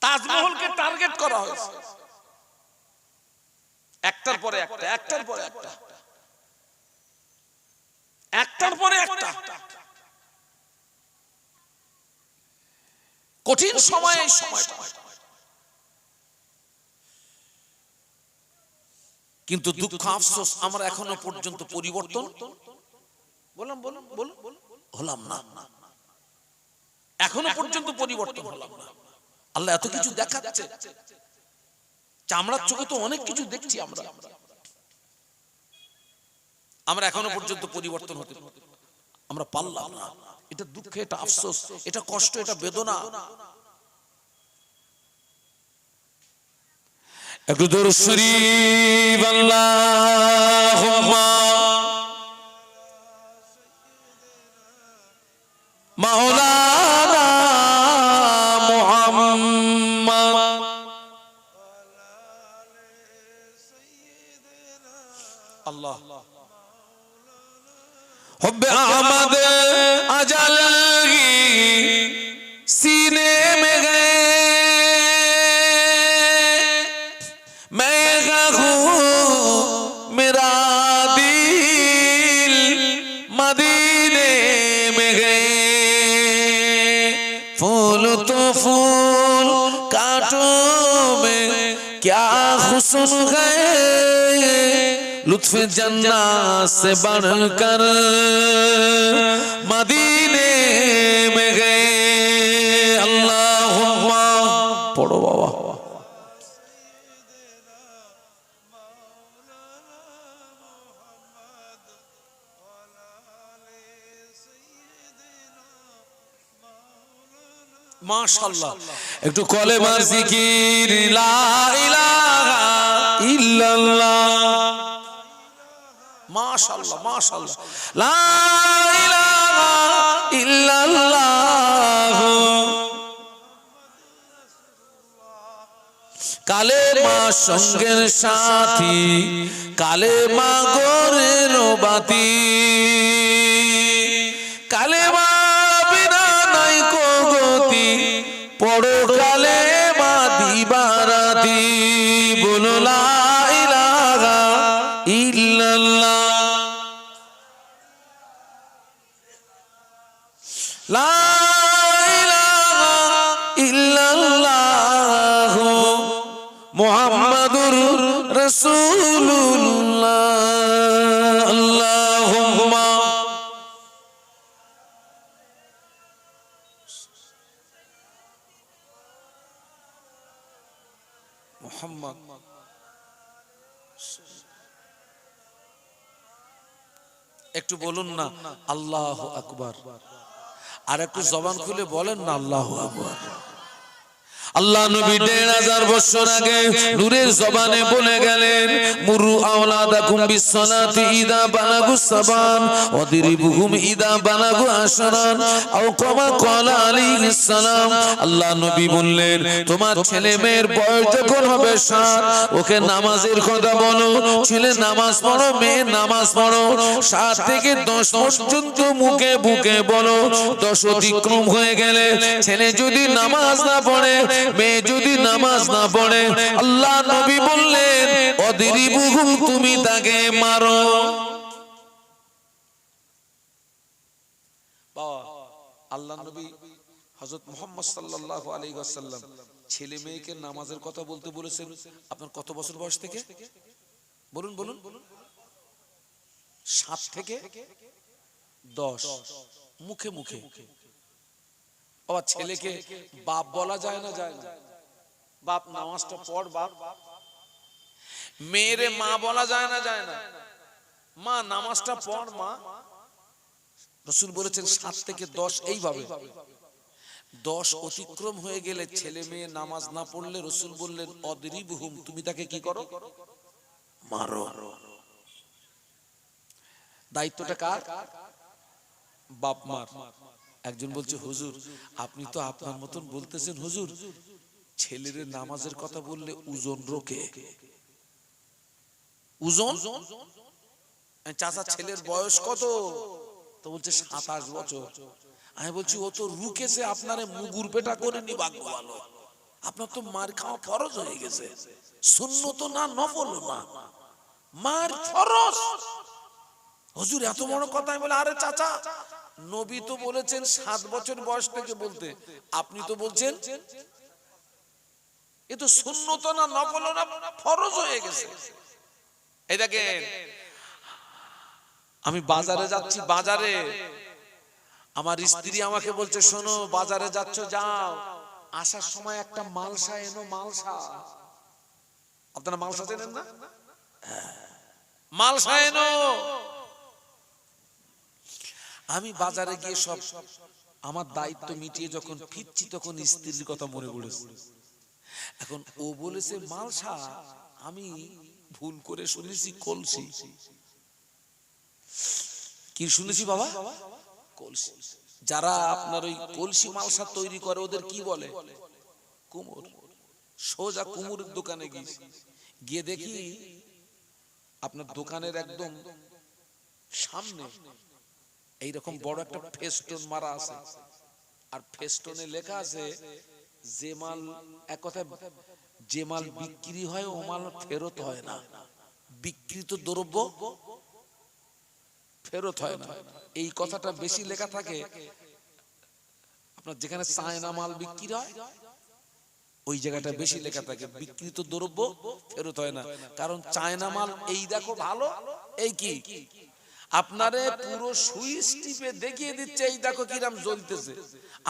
তাজমহলকে টার্গেট করা হয়েছে। একটার পরে একটা, একটার পরে একটা, একটার পরে একটা। কঠিন সময় এই সময়টা। কিন্তু দুঃখ আফসোস, আমরা এখনো পর্যন্ত পরিবর্তন হলাম না। এখনো পর্যন্ত পরিবর্তন হলাম না। আল্লাহ এত কিছু দেখাচ্ছে, চামড়ার চোখে তো অনেক কিছু দেখছি আমরা এখনো পর্যন্ত পরিবর্তন হতে আমরা পারলাম না। এটা দুঃখ, এটা আফসোস, এটা কষ্ট, এটা বেদনা। একটু দরুদ শরীফ আল্লাহুম্মা মাওলানা মুহাম্মদ আল্লাহ हुब्बे अहमद अजल की सीने में गए, मैं कहूँ मेरा दिल मदीने में गए। फूल तो फूल कांटों में क्या हुस्न गए, लुत्फ जन्नत से बढ़कर मदीने में गए। अल्लाहुम्मा पढ़ो बाबा। মাশাআল্লাহ, একটু কলেমা জিকির লা ইলাহা ইল্লাল্লাহ। মাশাআল্লাহ, মাশাআল্লাহ, লা ইলাহা ইল্লাল্লাহ। কালেমা সঙ্গের সাথী, কালেমা গোরের বাতি, কালেমা বিনা নাই কো গতি, পড়ো কালেমা দিবারাতি। বলো লা ইলাহা ইল্লাল্লাহ, লা ইলাহা ইল্লাল্লাহ মুহাম্মাদুর রাসূলুল্লাহ। মুহাম্মদ। একটু বলুন না আল্লাহু আকবার, আর একটু জবান খুলে বলেন না আল্লাহু আকবার। আল্লাহ নবী 1500 বছর আগে নূরের জবানে বলে গেলেন, মুরু আওলাদাকুম বিসসালাতি ইদা বালাগু সাবান ওয়াদরিবুহুম ইদা বালাগু আশরান আও কামা ক্বালা আলাইহিস সালাম। আল্লাহ নবী বললেন, তোমার ছেলে মেয়ের বয়স যখন হবে 7, ওকে নামাজের কথা বলো, ছেলে নামাজ পড়ো, মেয়ে নামাজ পড়ো। 7 থেকে 10 পর্যন্ত মুখে বুকে বলো। 10 অতিক্রম হয়ে গেলে ছেলে যদি নামাজ না পড়ে, মেয়ে যদি নামাজ না পড়ে, আল্লাহ নবী বললেন অদরিবুহুম, তুমি তাকে মারো। বাবা, আল্লাহ নবী হযরত মুহাম্মদ সাল্লাল্লাহু আলাইহি ওয়াসাল্লাম ছেলে মেয়েকে নামাজের কথা বলতে বলেছেন আপনার কত বছর বয়স থেকে? বলুন বলুন। 7 থেকে 10 মুখে মুখে। বাবা, ছেলেকে বাপ বলা যায় না? যায় না? বাপ নামাজটা পড় বাপ। মেয়েরে মা বলা যায় না? যায় না? মা নামাজটা পড় মা। রাসূল বলেছেন 7 থেকে 10 এইভাবে। 10 অতিক্রম হয়ে গেলে ছেলে মেয়ে নামাজ না পড়লে রাসূল বললেন অদরিবহুম, তুমি তাকে কি করো? মারো। দায়িত্বটা কার? বাপ মার। একজন বলছে, হুজুর আপনি তো আপনার মতন বলতেছেন, হুজুর ছেলের নামাজের কথা বললে ওজন রোকে। ওজন? চাচা ছেলের বয়স কত? তো বলছে 27 বছর। আমি বলছি ও তো রুকেছে, আপনারে মুগুর পেটা করে নি, ভাগ্য ভালো। আপনার তো মার খাওয়া ফরজ হয়ে গেছে, সুন্নত না নফল না, মার ফরজ। হুজুর এত বড় কথা? আমি বলে, আরে চাচা নবী তো বলেছেন 7 বছর বয়স থেকে বলতে, আপনি তো বলছেন এ তো সুন্নত না নফল না, ফরজ হয়ে গেছে। এই দেখেন, আমি বাজারে যাচ্ছি, বাজারে আমার স্ত্রী আমাকে বলছে, শোনো বাজারে যাচ্ছ যাও, আসার সময় একটা মালসা এনো। মালসা, আপনারা মালসা চেনেন না? মালসা এনো। আমি বাজারে গিয়ে সব আমার দায়িত্ব মিটিয়ে যখন ফিরছি তখন স্ত্রীর কথা মনে পড়েছে। এখন ও বলেছে মালসা, আমি ভুল করে শুনেছি কলসি। কি শুনেছি বাবা? কলসি। যারা আপনার ওই কলসি মালসা তৈরি করে ওদের কি বলে? কুমোর। সোজা কুমোরের দোকানে গিয়ে দেখি আপনার দোকানের একদম সামনে এইরকম বড় একটা ফেস্টুন মারা আছে, আর ফেস্টুনে লেখা আছে যে মাল, এক কথায় যে মাল বিক্রি হয় ও মাল ফেরত হয় না, বিক্রিত দ্রব্য ফেরত হয় না। এই কথাটা বেশি লেখা থাকে আপনার যেখানে চায়না মাল বিক্রি হয় ওই জায়গাটা বেশি লেখা থাকে বিক্রিত দ্রব্য ফেরত হয় না। কারণ চায়না মাল এই দেখো ভালো, এই কি আপনারে পুরো সুইচ টিপে দেখিয়ে দিচ্ছে এই দেখো কিরাম জ্বলতেছে,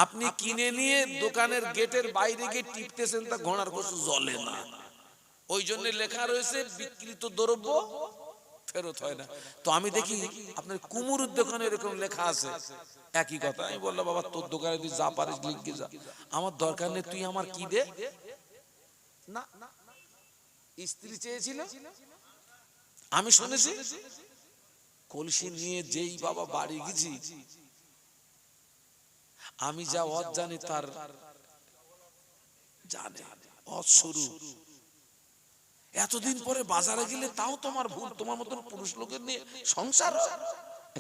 আপনি কিনে নিয়ে দোকানের গেটের বাইরে গিয়ে টিপতেছেন, তা ঘোড়ার কিছু জ্বলে না। ওই জন্য লেখা রয়েছে বিক্রিত দ্রব্য ফেরত হয় না। তো আমি দেখি আপনার কুমুরের দোকানে এরকম লেখা আছে, একই কথা। আমি বললাম বাবা তোর দোকানে তুই যা পারিস লিখে যা, আমার দরকার নেই, তুই আমার কি দে না। স্ত্রী চেয়েছিল, আমি শুনেছি। কলসি নিয়ে যেই বাবা বাড়ি গেছি, আমি যা অজ জানি তার জানে অজ শুরু। এতদিন পরে বাজারে গেলে তাও তোমার ভুল, তোমার মতন পুরুষ লোকের নিয়ে সংসার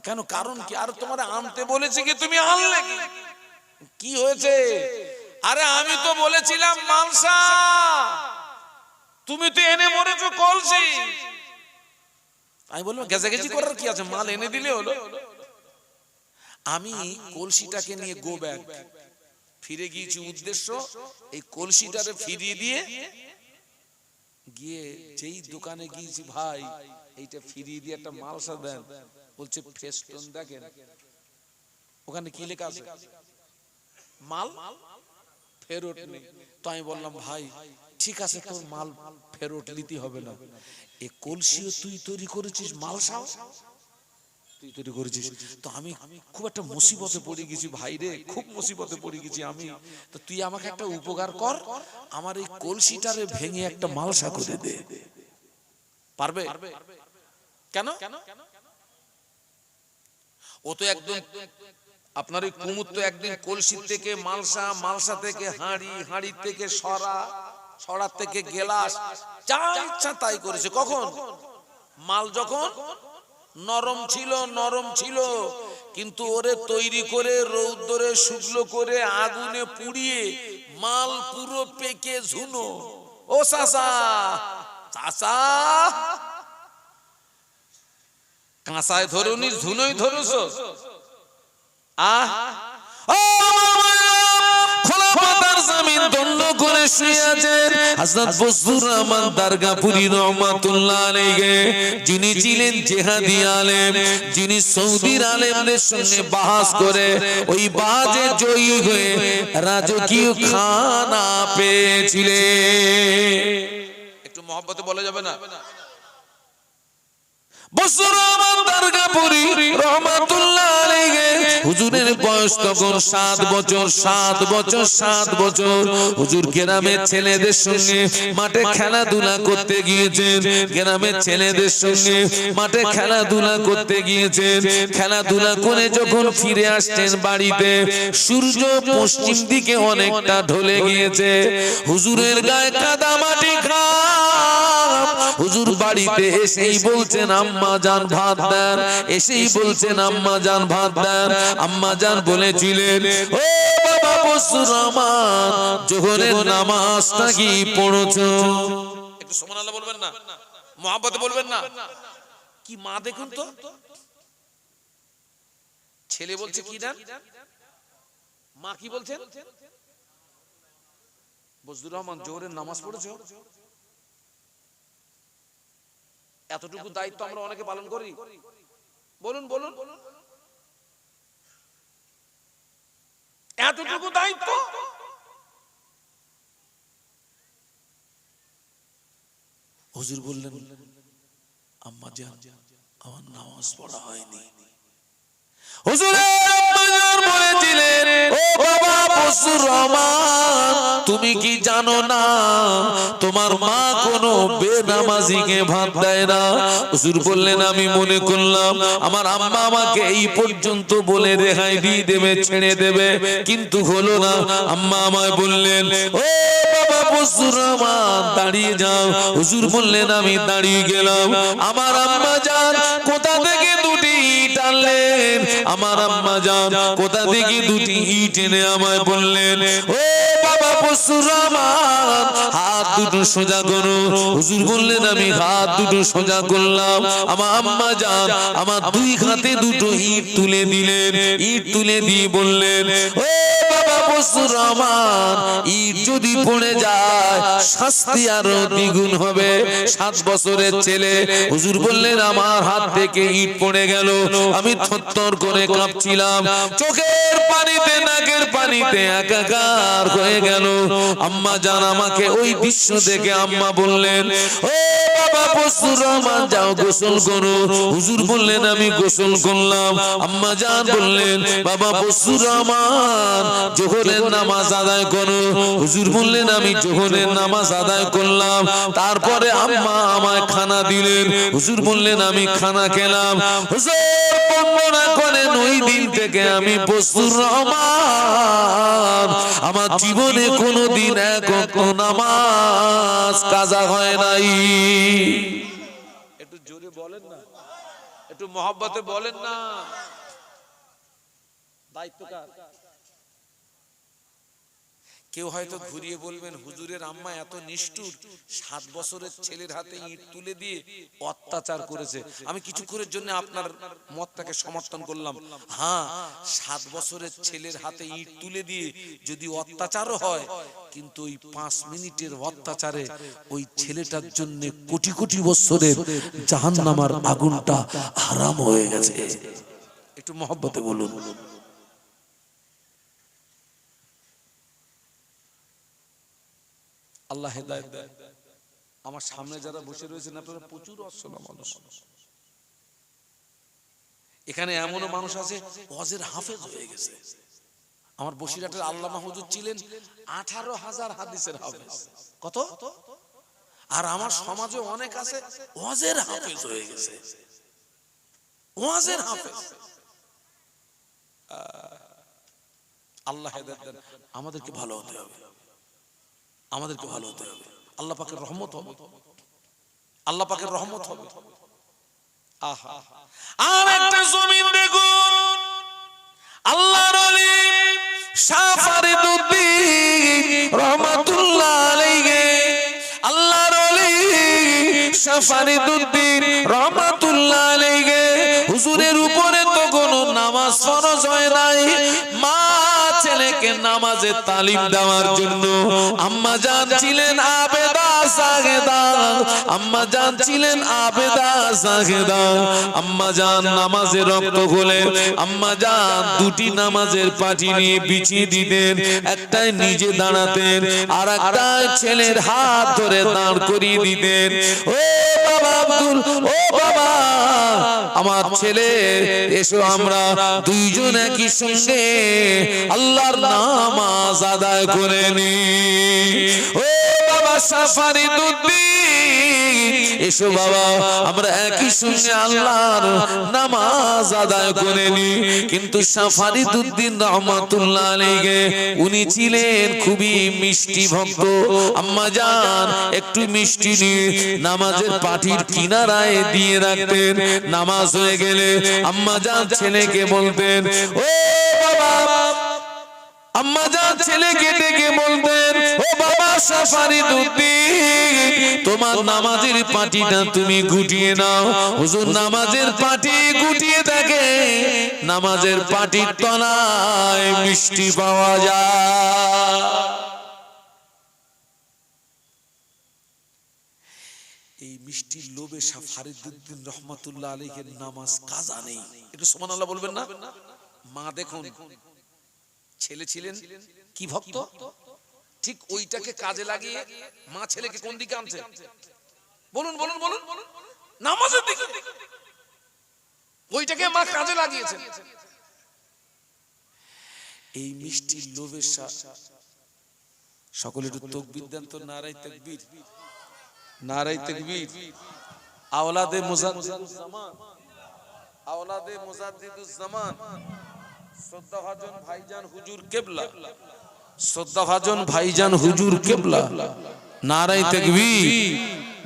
কেন? কারণ কি? আর তোমার আনতে বলেছি কি তুমি আনলে কি? কি হয়েছে? আরে আমি তো বলেছিলাম মালসা, তুমি তো এনে মরেছো কলসি। আমি বললাম গেজাগেজি করার কি আছে, মাল এনে দিলে হলো। আমি কলসিটাকে নিয়ে গো ব্যাক ফিরে গিয়েছি, উদ্দেশ্য এই কলসিটারে ফিরিয়ে দিয়ে গিয়ে যেই দোকানে গিয়েছি, ভাই এইটা ফিরিয়ে দিয়ে একটা মালসা দেন। বলছে ফেস্টুন দেখেন, ওখানে কি লেখা আছে? মাল ফেরত নেই। তো আমি বললাম ভাই ঠিক আছে, তোর মাল ফেরত নিতে হবে না, এ কলসিও তুই তৈরি করেছিস, মালসাও তুই তৈরি করেছিস। তো আমি খুব একটা মুসিবতে পড়ে গেছি ভাই রে, খুব মুসিবতে পড়ে গেছি আমি। তো তুই আমাকে একটা উপকার কর, আমার এই কলসিটারে ভেঙে একটা মালসা করে দে। পারবে? কেন? ও তো একদম আপনার ওই কুমুর তো একদিন কলসি থেকে মালসা, মালসা থেকে হাঁড়ি, হাঁড়ি থেকে সরা, সরা থেকে গেলাস, যা ইচ্ছা তাই করেছে। কখন? মাল যখন নরম ছিল, নরম ছিল, কিন্তু ওরে তৈরি করে রৌদ্রে শুকনো করে আগুনে পুড়িয়ে মাল পুরো পেকে ঝুনো। ও চাচা, চাচা কাঁসায় ধরুনি, ঝুনোই ধরুছ। আহ খোলা পাতার জমিন দণ্ড করে শুয়ে আছেন হযরত বজলুর রহমান দারগাপুরি রহমাতুল্লাহ আলাইহি, যিনি ছিলেন জিহাদি আলেম, যিনি সৌদির আলেমদের সঙ্গে বাহাস করে ওই বাজে জয়ী হয়ে রাজকীয় খানা পেয়েছিলেন। একটু মহব্বতে বলা যাবে না? বজলুর রহমান দারগাপুরি রহমাতুল্লাহ আলাইহি, হুজুরের বয়স তখন 7 বছর, 7 বছর, 7 বছর। হুজুর গ্রামের ছেলেদের সঙ্গে মাঠে খেলাধুলা করতে গিয়েছেন, গ্রামের ছেলেদের সঙ্গে মাঠে খেলাধুলা করতে গিয়েছেন। খেলাধুলা করে যখন ফিরে আসছেন বাড়িতে, সূর্য পশ্চিম দিকে অনেকটা ঢলে গিয়েছে। হুজুরের গায়ে কাদা মাটি খাপ। হুজুর বাড়িতে এসেই বলছেন আম্মা জান ভাত দেন, এসেই বলছেন আম্মা জান ভাত দেন। আম্মা জান বলেছিলেন, ও বাবা বজলুর রহমান, জোহরের নামাজটা কি পড়ছো? একটু সুবহানাল্লাহ বলবেন না? মহব্বতে বলবেন না? কি মা দেখুন তো, ছেলে বলছে কি দেন, মা কি বলছেন? বজলুর রহমান জোহরের নামাজ পড়েছো? এতটুকু দায়িত্ব আমরা অনেকে পালন করি? বলুন বলুন, এতটুকু দায়িত্ব। হুজুর বললেন, আম্মা জান আমার নামাজ পড়া হয়নি। হুজুরের আম্মা জান বলেছিলেন, ও বাবা বজলুর রহমান, তুমি কি জানো না তোমার মা কোনো বেনামাজিকে ভাত দেয় না? হুজুর বললেন, আমি মনে করলাম আমার আম্মা আমাকে এই পর্যন্ত বলে রেহাই দিয়ে দেবে, ছেড়ে দেবে, কিন্তু হলো না। আম্মা আমায় বললেন, ও বাবা বজলুর রহমান দাঁড়িয়ে যাও। হুজুর বললেন, আমি দাঁড়িয়ে গেলাম। আমার আম্মা জান কোথা থেকে দুটি ইট আনলেন, আমার আম্মা জান কোথা থেকে দুটি ইট এনে আমায় বললেন, ও বাবা বজলুর রহমান হাত দুটো সোজা করো। হুজুর বললেন, আমি হাত দুটো সোজা করলাম। আমার আম্মা জান আমার দুই হাতে দুটো ইট তুলে দিলেন। ইট তুলে দিয়ে বললেন, ও বাবা বজলুর রহমান, ইট যদি পড়ে যায় শাস্তি আরো দ্বিগুণ হবে। 7 বছরের ছেলে। হুজুর বললেন, আমার হাত থেকে ইট পড়ে গেল, আমি থরথর করে কাঁপছিলাম, চোখের পানিতে নাকের পানিতে একাকার হয়ে গেল। আম্মা জান আমাকে ওই দৃশ্য দেখে আম্মা বললেন, ও বাবা বজলুর রহমান যাও গোসল করো। হুজুর বললেন, আমি গোসল করলাম। আম্মা জান বললেন, বাবা বজলুর রহমান জোহরের নামাজ আদায় করো। হুজুর বললেন, আমি জোহরের নামাজ আদায় করলাম। তারপরে আম্মা আমায় খানা দিলেন। হুজুর বললেন, আমি খানা খেলাম। হুজুর বর্ণনা করেন, ওই দিন থেকে আমি বজলুর রহমান আমার জীবনে কোনোদিন এক ওয়াক্ত নামাজ কাজা হয় নাই। একটু জোরে বলেন না, একটু মহব্বতে বলেন না। দায়িত্ব কার? কেউ হয়তো ঘুরিয়ে বলবেন, হুজুরের আম্মা এত নিষ্ঠুর, 7 বছরের ছেলের হাতে ইট তুলে দিয়ে অত্যাচার করেছে। আমি কিছুক্ষণের জন্য আপনার মতটাকে সমর্থন করলাম। হ্যাঁ, 7 বছরের ছেলের হাতে ইট তুলে দিয়ে যদি অত্যাচারও হয়, কিন্তু ওই 5 মিনিটের অত্যাচারে ওই ছেলেটার জন্য কোটি কোটি বছরের জাহান্নামের আগুনটা হারাম হয়ে গেছে। একটু মহব্বতে বলুন। আল্লাহ হেদায়েত দেয়। আমার সামনে যারা বসে রয়েছেন আপনারা প্রচুর অসল মানুষ। এখানে এমনও মানুষ আছে ওয়াজের হাফেজ হয়ে গেছে। আমার বসিরহাটের আল্লামা হুজুর ছিলেন 18,000 হাদিসের হাফেজ। কত? আর আমার সমাজে অনেক আছে ওয়াজের হাফেজ হয়ে গেছে, ওয়াজের হাফেজ। আল্লাহ হেদায়েত দেন। আমাদেরকে ভালো হতে হবে, আমাদেরকে ভালো হতে হবে। আল্লাহ পাকের রহমত হবে, আল্লাহ পাকের রহমত হবে। আহা, আর একটা জমিন দেখুন, আল্লাহর ওলি শাহ ফরিদউদ্দীন রহমাতুল্লাহ আলাইহি, আল্লাহর ওলি শাহ ফরিদউদ্দীন রহমাতুল্লাহ আলাইহি, হুজুরের উপরে তো কোনো নামাজ ফরজ হয় নাই। মা ছেলেকে নামাজের তালিম দেওয়ার জন্য আম্মা জান ছিলেন আবেদা সাহেদা, আম্মা জান ছিলেন আবেদা সাহেদা। আম্মা জান নামাজের রক্ত খুলে আম্মা জান দুটি নামাজের পাটি নিয়ে বিছিয়ে দিতেন, একটাই নিজে দাঁড়াতেন আর একটাই ছেলের হাত ধরে দাঁড় করিয়ে দিতেন। ও বাবা আব্দুল, ও বাবা আমার ছেলে, এসো আমরা দুইজন একই সঙ্গে আল্লাহর নামাজ আদায় করে নি। ও বাবা শাহ ফরিদউদ্দীন, এসো বাবা আমরা একই সঙ্গে আল্লাহর নামাজ আদায় করে নি। কিন্তু শাহ ফরিদউদ্দীন রহমাতুল্লাহ আলাইহি উনি ছিলেন খুবই মিষ্টি ভক্ত। আম্মা জান একটু মিষ্টি নিয়ে নামাজের পাটির কিনারায় দিয়ে রাখতেন। নামাজ হয়ে গেলে আম্মা জান ছেলেকে বলতেন, ও বাবা, আম্মা জান ছেলেকে ডেকে বলতেন, ও বাবা শাহ ফরিদউদ্দীন তোমার নামাজের পাটিটা তুমি গুটিয়ে নাও। হুজুর নামাজের পাটি গুটিয়ে থাকে, নামাজের পাটির তলায় মিষ্টি পাওয়া যায়। এই মিষ্টির লোভে শাহ ফরিদউদ্দীন রহমাতুল্লাহ আলাইহির নামাজ কাজা নেই। একটু সুবহানাল্লাহ বলবেন না? মা দেখুন, ছেলে ছিলেন কি ভক্ত, ঠিক ওইটাকে কাজে লাগিয়ে মা ছেলেকে কোন দিকে আনছে? বলুন বলুন বলুন, নামাজের দিকে। ওইটাকে মা কাজে লাগিয়েছেন। এই মিষ্টির লোভে সকলে একটু তাকবীর দেন তো, নারায়ে তাকবীর, নারায়ে তাকবীর। আওলাদে মুজাদ্দিদুজ্জামান, আওলাদে মুজাদ্দিদুজ্জামান শ্রদ্ধাভাজন ভাইজান হুজুর কেবলা, শ্রদ্ধাভাজন ভাইজান হুজুর কেবলা, নারায়ে তাকবীর,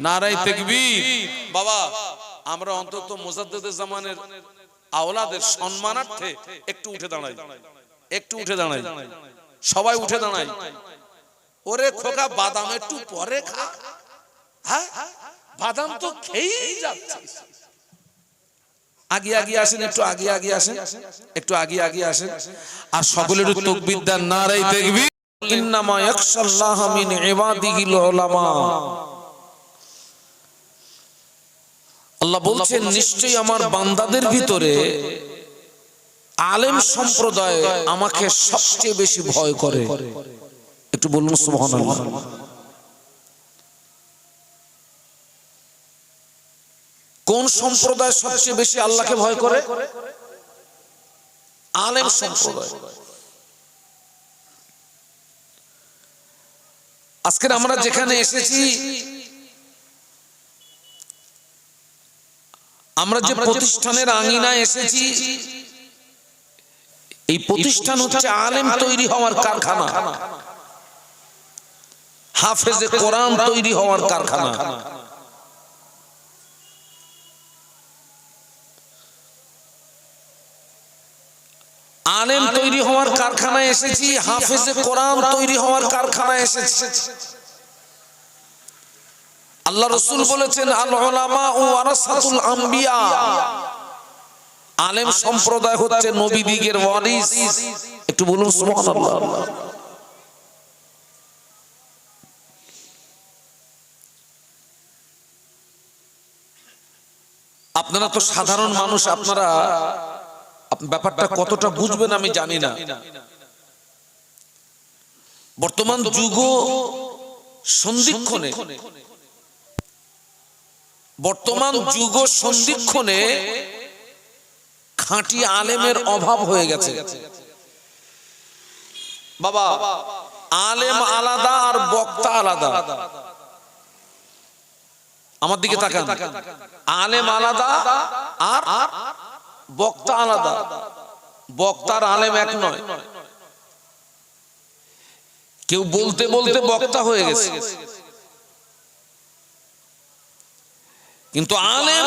নারায়ে তাকবীর। বাবা আমরা অন্তত মুজাদ্দিদে জামানের আওলাদের সম্মানার্থে একটু উঠে দাঁড়াই, একটু উঠে দাঁড়াই, সবাই উঠে দাঁড়াই। ওরে খোকা বাদাম একটু পরে খা, হ্যাঁ বাদাম তো খেয়েই যাচ্ছে। আগে আগে আসেন, একটু আগে আগে আসেন, একটু আগে আগে আসেন। আর সকলের তাকবীর দেন, নারায়ে তাকবীর। ইন্নামা ইয়াখশাল্লাহ মিন ইবাদিহিল উলামা। আল্লাহ বলছেন নিশ্চয়ই আমার বান্দাদের ভিতরে আলেম সম্প্রদায় আমাকে সবচেয়ে বেশি ভয় করে। একটু বলুন সুবহানাল্লাহ। কোন সম্প্রদায় সবচেয়ে বেশি আল্লাহকে ভয় করে? আলেম সম্প্রদায়। আজকে আমরা যেখানে এসেছি, আমরা যে প্রতিষ্ঠানের আঙিনায় এসেছি, এই প্রতিষ্ঠান হচ্ছে আলেম তৈরি হওয়ার কারখানা, হাফেজে কোরআন তৈরি হওয়ার কারখানা। আলেম তৈরি হওয়ার কারখানায় এসেছি, হাফেজে কোরআন তৈরি হওয়ার কারখানায় এসেছি। আল্লাহ রাসূল বলেছেন আল উলামা ওয়ারাসাতুল আম্বিয়া, আলেম সম্প্রদায় হচ্ছে নবীদিগের ওয়ারিস। একটু বলুন সুবহানাল্লাহ। আপনারা তো সাধারণ মানুষ, আপনারা ব্যাপারটা কতটা বুঝবেন আমি জানি না। বর্তমান যুগ সন্ধিক্ষণে, বর্তমান যুগ সন্ধিক্ষণে খাঁটি আলেমের অভাব হয়ে গেছে বাবা। আলেম আলাদা আর বক্তা আলাদা। আমার দিকে তাকান, আলেম আলাদা আর বক্তা আলাদা। বক্তার আলেম এক নয়। কেউ বলতে বলতে বক্তা হয়ে গেছে, কিন্তু আলেম,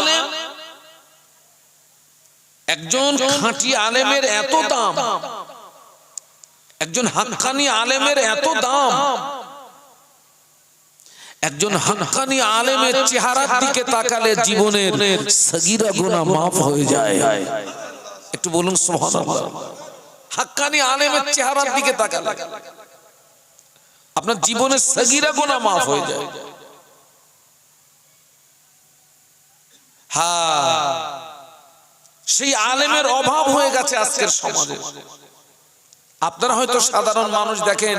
একজন খাঁটি আলেমের এত দাম, একজন হাক্কানি আলেমের এত দাম, একজন হাক্কানি আলেমের চেহারার দিকে তাকালে জীবনের সগীরা গুনাহ মাফ হয়ে যায়। একটু বলুন সুবহানাল্লাহ। হাক্কানি আলেমের চেহারার দিকে তাকালে আপনার জীবনের সগীরা গুনাহ মাফ হয়ে যায়। হ্যাঁ, সেই আলেমের অভাব হয়ে গেছে আজকের সমাজে। আপনারা হয়তো সাধারণ মানুষ দেখেন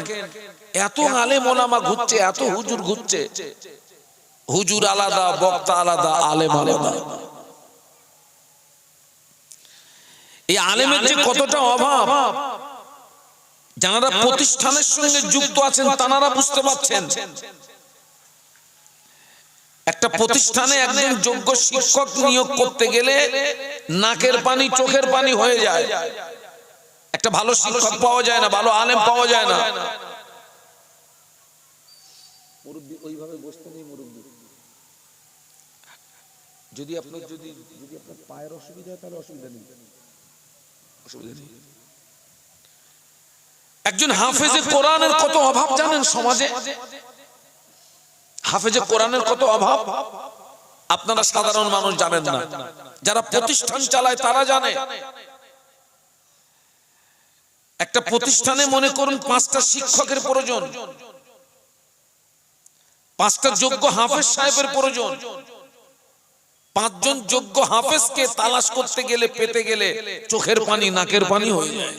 এত আলেম ওলামা ঘুরছে, এত হুজুর ঘুরছে, হুজুর আলাদা, বক্তা আলাদা, আলেম আলাদা। এই আলেমের যে কতটা অভাব, যারা প্রতিষ্ঠানের সঙ্গে যুক্ত আছেন তারা বুঝতে পারছেন। একটা প্রতিষ্ঠানে একজন যোগ্য শিক্ষক নিয়োগ করতে গেলে নাকের পানি চোখের পানি হয়ে যায়। একটা ভালো শিক্ষক পাওয়া যায় না, ভালো আলেম পাওয়া যায় না। মুরব্বি ওইভাবে বসতে নেই। মুরব্বি যদি আপনার পায়ের অসুবিধা হয় তাহলে অসুবিধা নেই। একজন হাফেজে কোরআনের কত অভাব জানেন সমাজে? হাফেজে কোরআনের কত অভাব আপনারা সাধারণ মানুষ জানেন না। যারা প্রতিষ্ঠান চালায় তারা জানে। একটা প্রতিষ্ঠানে মনে করুন 5টা শিক্ষকের প্রয়োজন, 5টা যোগ্য হাফেজ সাহেবের প্রয়োজন। 5 জন যোগ্য হাফেজকে তালাশ করতে গেলে, পেতে গেলে চোখের পানি নাকের পানি হয়ে যায়।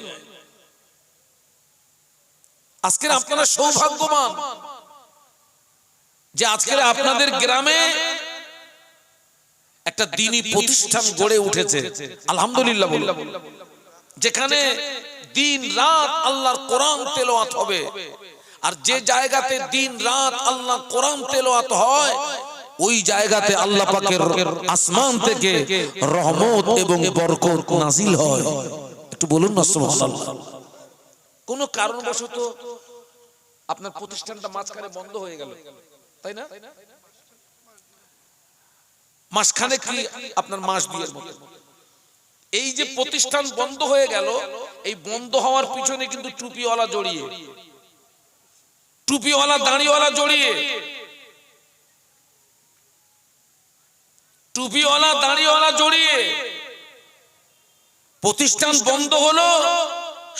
আজকের আপনারা সৌভাগ্যবান যে আজকের আপনাদের গ্রামে একটা দ্বীনি প্রতিষ্ঠান গড়ে উঠেছে, আলহামদুলিল্লাহ বলুন, যেখানে দিন রাত আল্লাহর কোরআন তেলাওয়াত হবে। আর যে জায়গাতে দিন রাত আল্লাহর কোরআন তেলাওয়াত হয়, ওই জায়গাতে আল্লাহ পাকের আসমান থেকে রহমত এবং বরকত নাজিল হয়। একটু বলুন না সুবহানাল্লাহ। কোন কারণবশত আপনার প্রতিষ্ঠানটা মাঝখানে বন্ধ হয়ে গেল, তাই না? মাসখানে কি আপনার মাস দুয়ের মতো এই যে প্রতিষ্ঠান বন্ধ হয়ে গেল, এই বন্ধ হওয়ার পিছনে কিন্তু টুপিওয়ালা জড়িয়ে, টুপিওয়ালা দাড়িওয়ালা জড়িয়ে, টুপিওয়ালা দাড়িওয়ালা জড়িয়ে। প্রতিষ্ঠান বন্ধ হলো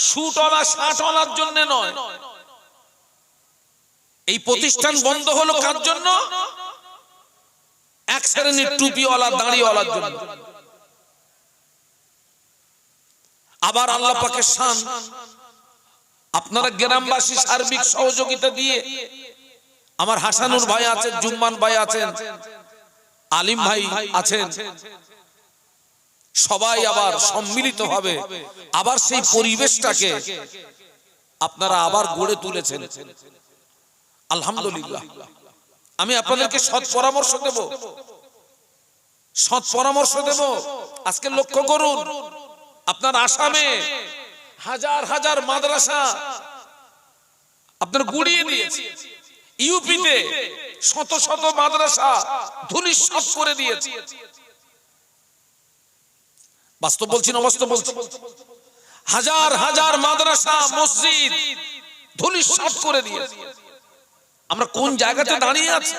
সুটওয়ালা শার্টওয়ালার জন্য নয়, এই প্রতিষ্ঠান বন্ধ হলো কার জন্য? এক শ্রেণীর টুপিওয়ালা দাড়িওয়ালার জন্য। আবার আল্লাহ পাকের শান, আপনারা গ্রামবাসী সার্বিক সহযোগিতা দিয়ে, আমার হাসানুর ভাই আছেন, জুম্মান ভাই আছেন, আলিম ভাই আছেন, সবাই আবার সম্মিলিত ভাবে আবার সেই পরিবেশটাকে আপনারা আবার গড়ে তুলেছেন, আলহামদুলিল্লাহ। আমি আপনাদেরকে সৎ পরামর্শ দেব, সৎ পরামর্শ দেব। আজকে লক্ষ্য করুন, আপনার আসামে হাজার হাজার মাদ্রাসা আপনার গুড়িয়ে দিয়েছে, ইউপিতে শত শত মাদ্রাসা ধূলিসাৎ করে দিয়েছে। বাস্তব বলছি না বাস্তব বলছি? হাজার হাজার মাদ্রাসা মসজিদ ধূলিসাৎ করে দিয়েছে। আমরা কোন জায়গাতে দাঁড়িয়ে আছি?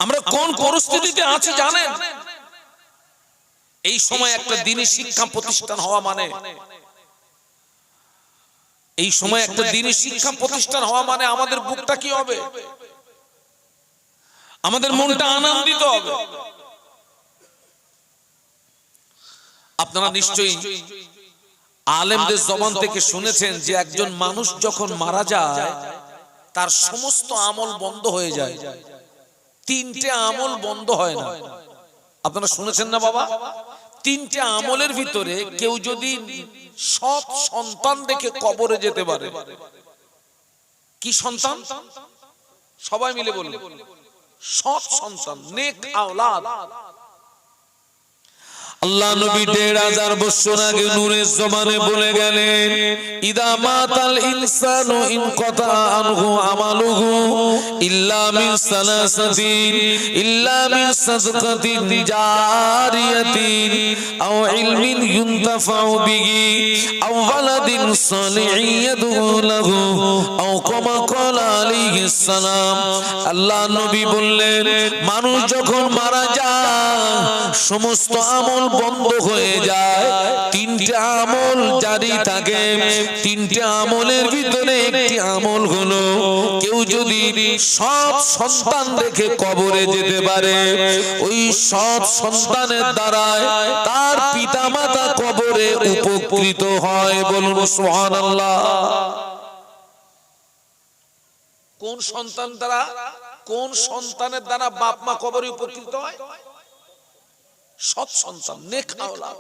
আমরা কোন পরিস্থিতিতে আছি জানেন? এই সময় একটা দ্বীনি শিক্ষা প্রতিষ্ঠান হওয়া মানে, এই সময় একটা দ্বীনি শিক্ষা প্রতিষ্ঠান হওয়া মানে আমাদের বুকটা কি হবে? আমাদের মনটা আনন্দিত হবে। আপনারা নিশ্চয়ই আলেমদের জবান থেকে শুনেছেন যে একজন মানুষ যখন মারা যায় তার সমস্ত আমল বন্ধ হয়ে যায়, তিনটে আমল বন্ধ হয় না। আপনারা শুনেছেন না বাবা? তিনটে আমলের ভিতরে কেউ যদি সৎ সন্তান রেখে কবরে যেতে পারে। কি সন্তান? সবাই মিলে বলুন। সৎ সন্তান, নেক আওলাদ। আল্লাহ নবী 1500 বছর আগে নূরের জমানে বলে গেলেন, ইদা মাতাল ইনসানু ইনকাতা আনহু আমালুহু ইল্লা মিন সালাসাতিন, ইল্লা মিন সাদকাতিন জারিয়াতিন আও ইলমিন ইউনতাফাউ বিহি আও ওয়ালাদিন সালিহিন ইয়াদউ লাহু আও কামা ক্বালা আলাইহিস সালাম। আল্লাহ নবী বললেন, মানুষ যখন মারা যায় সমস্ত আমল বন্ধ হয়ে যায়, তিনটা আমল জারি থাকে। তিনটা আমলের ভিতরে একটি আমল হলো, কেউ যদি সৎ সন্তান রেখে কবরে যেতে পারে, ওই সৎ সন্তানের দ্বারায় তার পিতামাতা কবরে উপকৃত হয়। বলুন সুবহানাল্লাহ। কোন সন্তান দ্বারা, কোন সন্তানের দ্বারা বাপ মা কবরে উপকৃত হয়? সৎ সন্তান, নেক আওলাদ।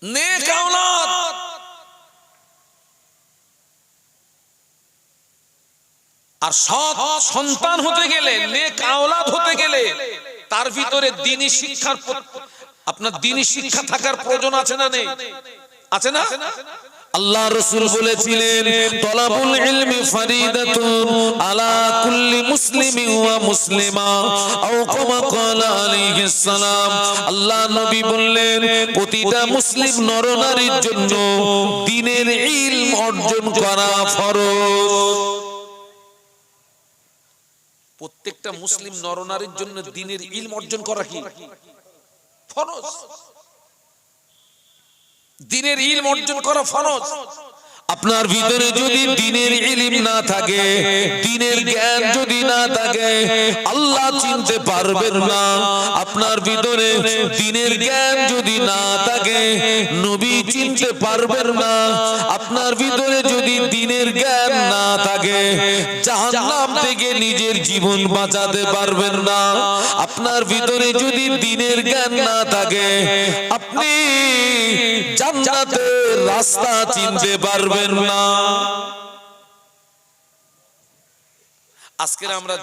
নেক আওলাদ। আর সৎ সন্তান হতে গেলে, নেক আওলাদ হতে গেলে তার ভিতরে দ্বীনি শিক্ষার, আপনার দ্বীনি শিক্ষা থাকার প্রয়োজন আছে না নেই? আছে না? আল্লাহ রাসূল বলেছিলেন, তলাবুল ইলমি ফারিদাতুন আলা কুল্লি মুসলিমিন ওয়া মুসলিমা আও কামা ক্বালা আলাইহিস সালাম। আল্লাহ নবী বললেন, প্রতিটা মুসলিম নরনারীর জন্য দ্বীনের ইলম অর্জন করা ফরজ। প্রত্যেকটা মুসলিম নরনারীর জন্য দ্বীনের ইলম অর্জন করা কি ফরজ? দ্বীনের ইলম অর্জন করা ফরজ। আপনার ভিতরে যদি দ্বীনের ইলম না থাকে, দ্বীনের জ্ঞান যদি না থাকে, আল্লাহ চিনতে পারবেন না। আপনার ভিতরে দ্বীনের জ্ঞান যদি না থাকে, নবী চিনতে পারবেন না। আপনার ভিতরে যদি দ্বীনের জ্ঞান না থাকে, জাহান্নাম থেকে নিজের জীবন বাঁচাতে পারবেন না। আপনার ভিতরে যদি দ্বীনের জ্ঞান না থাকে, আপনি জান্নাতের রাস্তা চিনতে পারবেন না। আজকে আমরা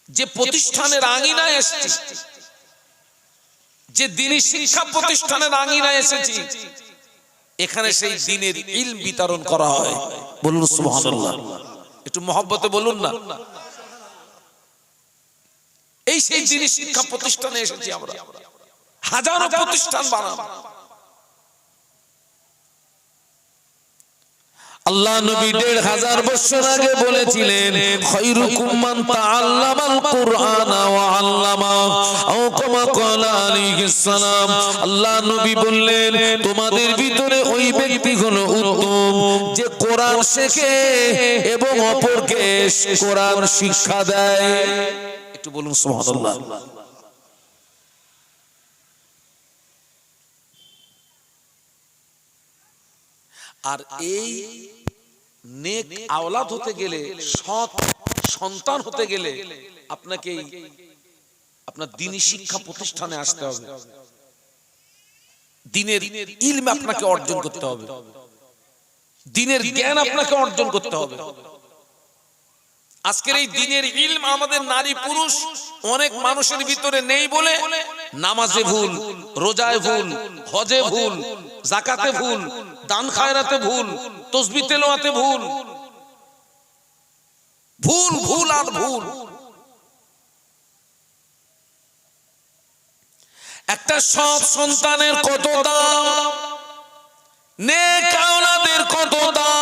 যে প্রতিষ্ঠানের আঙিনায় এসেছি, যে দ্বীনি শিক্ষা প্রতিষ্ঠানের আঙিনায় এসেছি, এখানে সেই দ্বীনের ইলম বিতরণ করা হয়। বলুন সুবহানাল্লাহ। একটু মহব্বতে বলুন না। এই সেই দ্বীনি শিক্ষা প্রতিষ্ঠানে এসেছি আমরা। হাজারো প্রতিষ্ঠান বানাবো। আল্লাহ নবী 1500 বছর আগে বলেছিলেন, খায়রুকুম মান তাআল্লামাল কুরআনা ওয়া আল্লামা আও কামা ক্বালা আলাইহিস সালাম। আল্লাহ নবী বললেন, তোমাদের ভিতরে ওই ব্যক্তি হলো উত্তম যে কোরআন শেখে এবং অপরকে কোরআন শিক্ষা দেয়। একটু বলুন সুবহানাল্লাহ। আর এই নেক আওলাদ হতে গেলে, সৎ সন্তান হতে গেলে আপনাকে আপনার দ্বীনি শিক্ষা প্রতিষ্ঠানে আসতে হবে। দ্বীনের ইলম আপনাকে অর্জন করতে হবে, দ্বীনের জ্ঞান আপনাকে অর্জন করতে হবে। আজকের এই দ্বীনের ইলম আমাদের নারী পুরুষ অনেক মানুষের ভিতরে নেই বলে নামাজে ভুল, রোজায় ভুল, হজে ভুল, যাকাতে ভুল, দান খায়রাতে ভুল, তাসবিহ তেলাওয়াতে ভুল, ভুল ভুল আর ভুল। একটা সৎ সন্তানের কত দাম, নেক আওলাদের কত দাম।